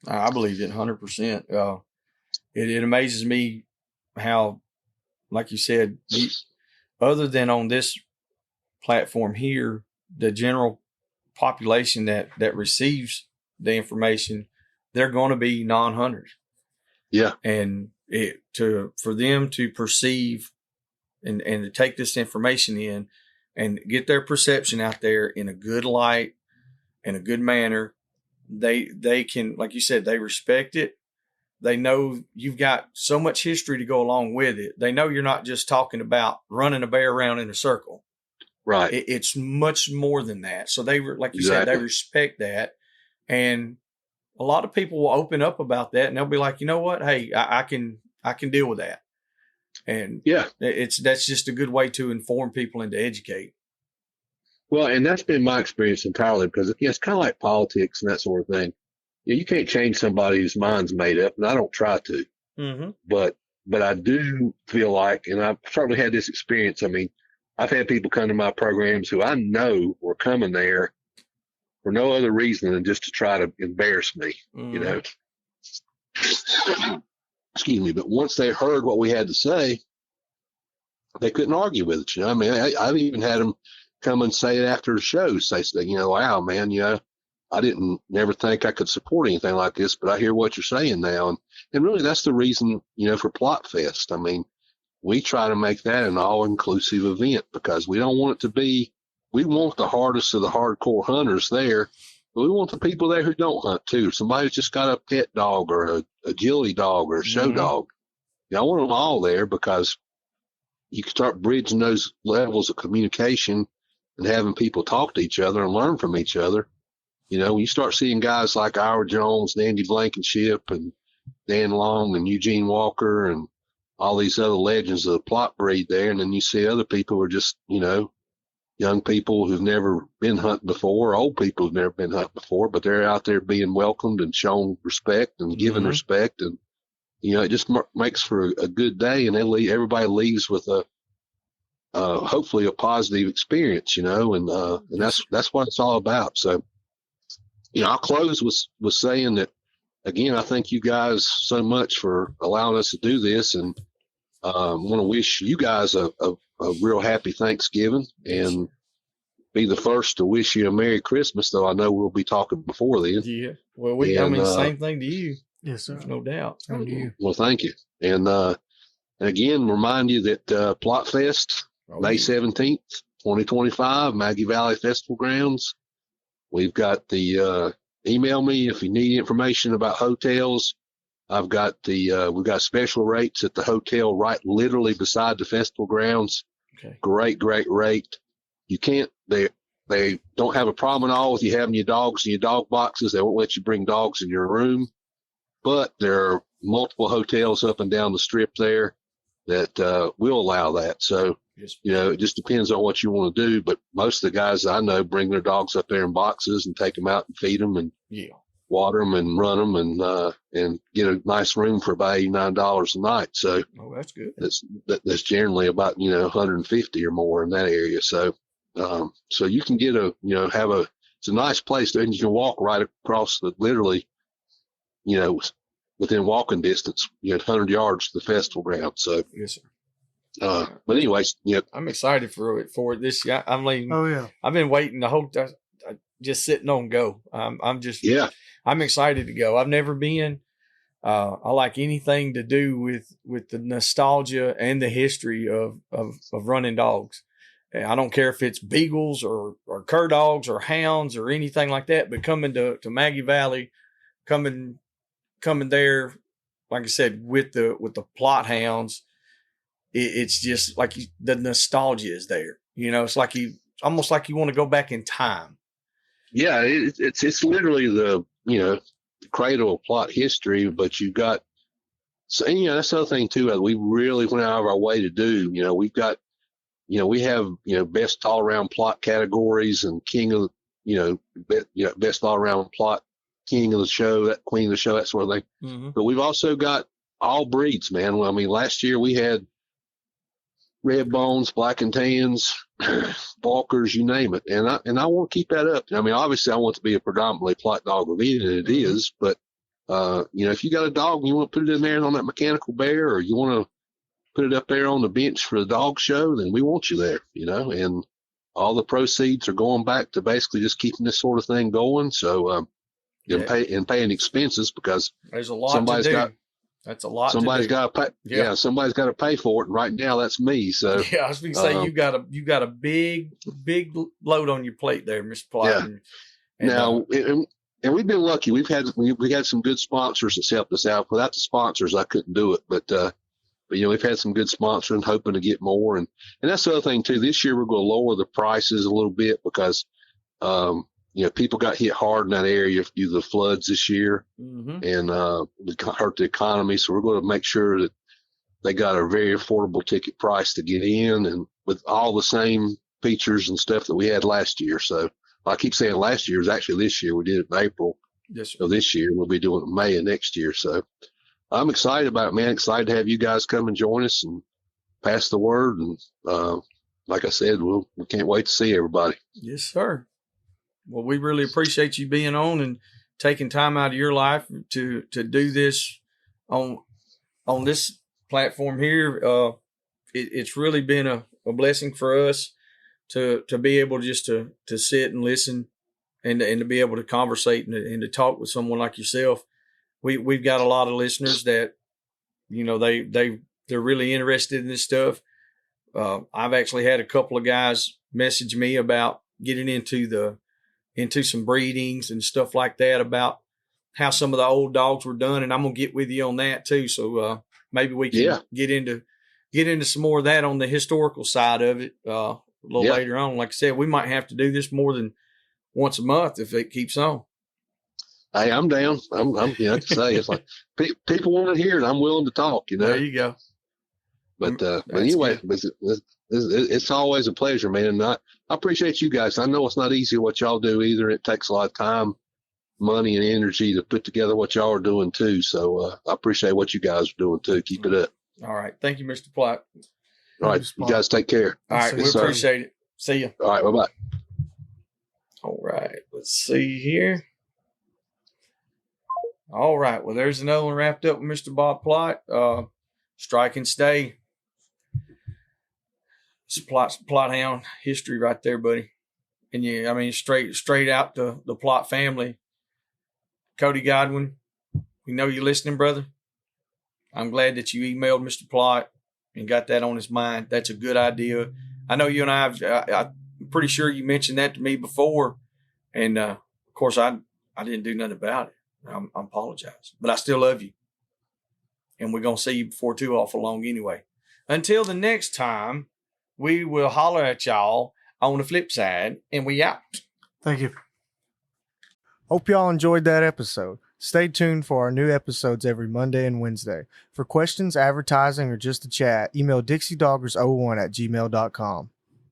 I believe it 100%. It amazes me how, like you said, other than on this platform here, the general population that receives the information, they're going to be non-hunters. Yeah. And for them to perceive and to take this information in and get their perception out there in a good light, in a good manner, they can, like you said, they respect it. They know you've got so much history to go along with it. They know you're not just talking about running a bear around in a circle. Right. It's much more than that. So they were, like you Exactly. said, they respect that. And a lot of people will open up about that, and they'll be like, you know what? Hey, I can deal with that. And yeah, that's just a good way to inform people and to educate. Well, and that's been my experience entirely, because it's kind of like politics and that sort of thing. You can't change somebody whose mind's made up, and I don't try to. Mm-hmm. But I do feel like, and I've certainly had this experience. I mean, I've had people come to my programs who I know were coming there for no other reason than just to try to embarrass me, Mm-hmm. Excuse me. But once they heard what we had to say, they couldn't argue with it. I mean, I've even had them come and say it after the show, say, wow, man, I didn't never think I could support anything like this, but I hear what you're saying now. And really, that's the reason, for Plott Fest. I mean, we try to make that an all-inclusive event, because we don't want it to be, we want the hardest of the hardcore hunters there, but we want the people there who don't hunt too. Somebody's just got a pet dog or a agility dog or a show dog. I want them all there, because you can start bridging those levels of communication and having people talk to each other and learn from each other. When you start seeing guys like Ira Jones and Andy Blankenship and Dan Long and Eugene Walker and all these other legends of the Plott breed there, and then you see other people who are just, young people who've never been hunting before, old people who've never been hunting before, but they're out there being welcomed and shown respect and given respect. And, it just makes for a good day, and everybody leaves with hopefully a positive experience, and that's what it's all about. So, I'll close with saying that, again, I thank you guys so much for allowing us to do this, and want to wish you guys a real happy Thanksgiving, and be the first to wish you a Merry Christmas, though I know we'll be talking before then. Yeah. Well, same thing to you. Yes, sir. There's no doubt. Same to you. Well, thank you. And again, remind you that Plott Fest, May 17th, 2025, Maggie Valley Festival Grounds. We've got the email me if you need information about hotels. I've got we've got special rates at the hotel right literally beside the festival grounds. Okay. Great rate. You can't, they don't have a problem at all with you having your dogs in your dog boxes. They won't let you bring dogs in your room, but there are multiple hotels up and down the strip there that will allow that. So, it just depends on what you want to do. But most of the guys I know bring their dogs up there in boxes and take them out and feed them and water them and run them and get a nice room for about $89 a night. So that's good. That's generally about, 150 or more in that area. So, so you can get it's a nice place, and you can walk right across literally, within walking distance, 100 yards to the festival ground. So, yes, sir. But anyways, I'm excited for it this year. I'm like, oh yeah, I've been waiting the whole time, just sitting on go. I'm excited to go. I've never been. I like anything to do with the nostalgia and the history of running dogs. I don't care if it's beagles or cur dogs or hounds or anything like that, but coming to Maggie Valley, coming there, like I said, with the Plott hounds, it's just like the nostalgia is there. It's like almost like you want to go back in time. Yeah, it's literally the cradle of Plott history, but you've got so that's the other thing too that we really went out of our way to do. We've got we have best all around Plott categories and king of best all around Plott, king of the show, that queen of the show, that sort of thing. Mm-hmm. But we've also got all breeds, man. I mean, last year we had red bones, black and tans, balkers, you name it. And I want to keep that up. I mean, obviously I want it to be a predominantly Plott dog breed, and it is, but if you got a dog and you want to put it in there on that mechanical bear, or you want to put it up there on the bench for the dog show, then we want you there, and all the proceeds are going back to basically just keeping this sort of thing going. So, and paying expenses, because there's a lot to do. That's a lot. Somebody's got to pay. Yeah, somebody's got to pay for it. And right now, that's me. So I was going to say you got a big load on your plate there, Mr. Plott. Yeah. Now, and we've been lucky. We had some good sponsors that's helped us out. Without the sponsors, I couldn't do it. But we've had some good sponsors and hoping to get more. And that's the other thing too. This year we're going to lower the prices a little bit because people got hit hard in that area due to the floods this year, and it hurt the economy. So we're going to make sure that they got a very affordable ticket price to get in, and with all the same features and stuff that we had last year. So I keep saying last year, it was actually this year. We did it in April of this year. We'll be doing it in May of next year. So I'm excited about it, man. Excited to have you guys come and join us and pass the word. And like I said, we can't wait to see everybody. Yes, sir. Well, we really appreciate you being on and taking time out of your life to do this on this platform here. It's really been a blessing for us to be able just to sit and listen and to be able to conversate and to talk with someone like yourself. We've got a lot of listeners that, they're really interested in this stuff. I've actually had a couple of guys message me about getting into some breedings and stuff like that, about how some of the old dogs were done. And I'm going to get with you on that too. So maybe we can get into some more of that on the historical side of it a little later on. Like I said, we might have to do this more than once a month if it keeps on. Hey, I'm down. I'm like I say, it's like people want to hear it. I'm willing to talk, There you go. But anyway, it's always a pleasure, man. And I appreciate you guys. I know it's not easy what y'all do either. It takes a lot of time, money, and energy to put together what y'all are doing too. So I appreciate what you guys are doing too. Keep it up. All right. Thank you, Mr. Plott. All right. You guys take care. All right. We appreciate it. See you. All right. Bye-bye. All right. Let's see here. All right. Well, there's another one wrapped up with Mr. Bob Plott. Strike and stay. It's Plott hound history right there, buddy. And straight out the Plott family. Cody Godwin, we know you're listening, brother. I'm glad that you emailed Mr. Plott and got that on his mind. That's a good idea. I know you and I'm pretty sure you mentioned that to me before. And, of course, I didn't do nothing about it. I apologize. But I still love you. And we're going to see you before too awful long anyway. Until the next time, we will holler at y'all on the flip side, and we out. Thank you. Hope y'all enjoyed that episode. Stay tuned for our new episodes every Monday and Wednesday. For questions, advertising, or just to chat, email DixieDoggers01@gmail.com.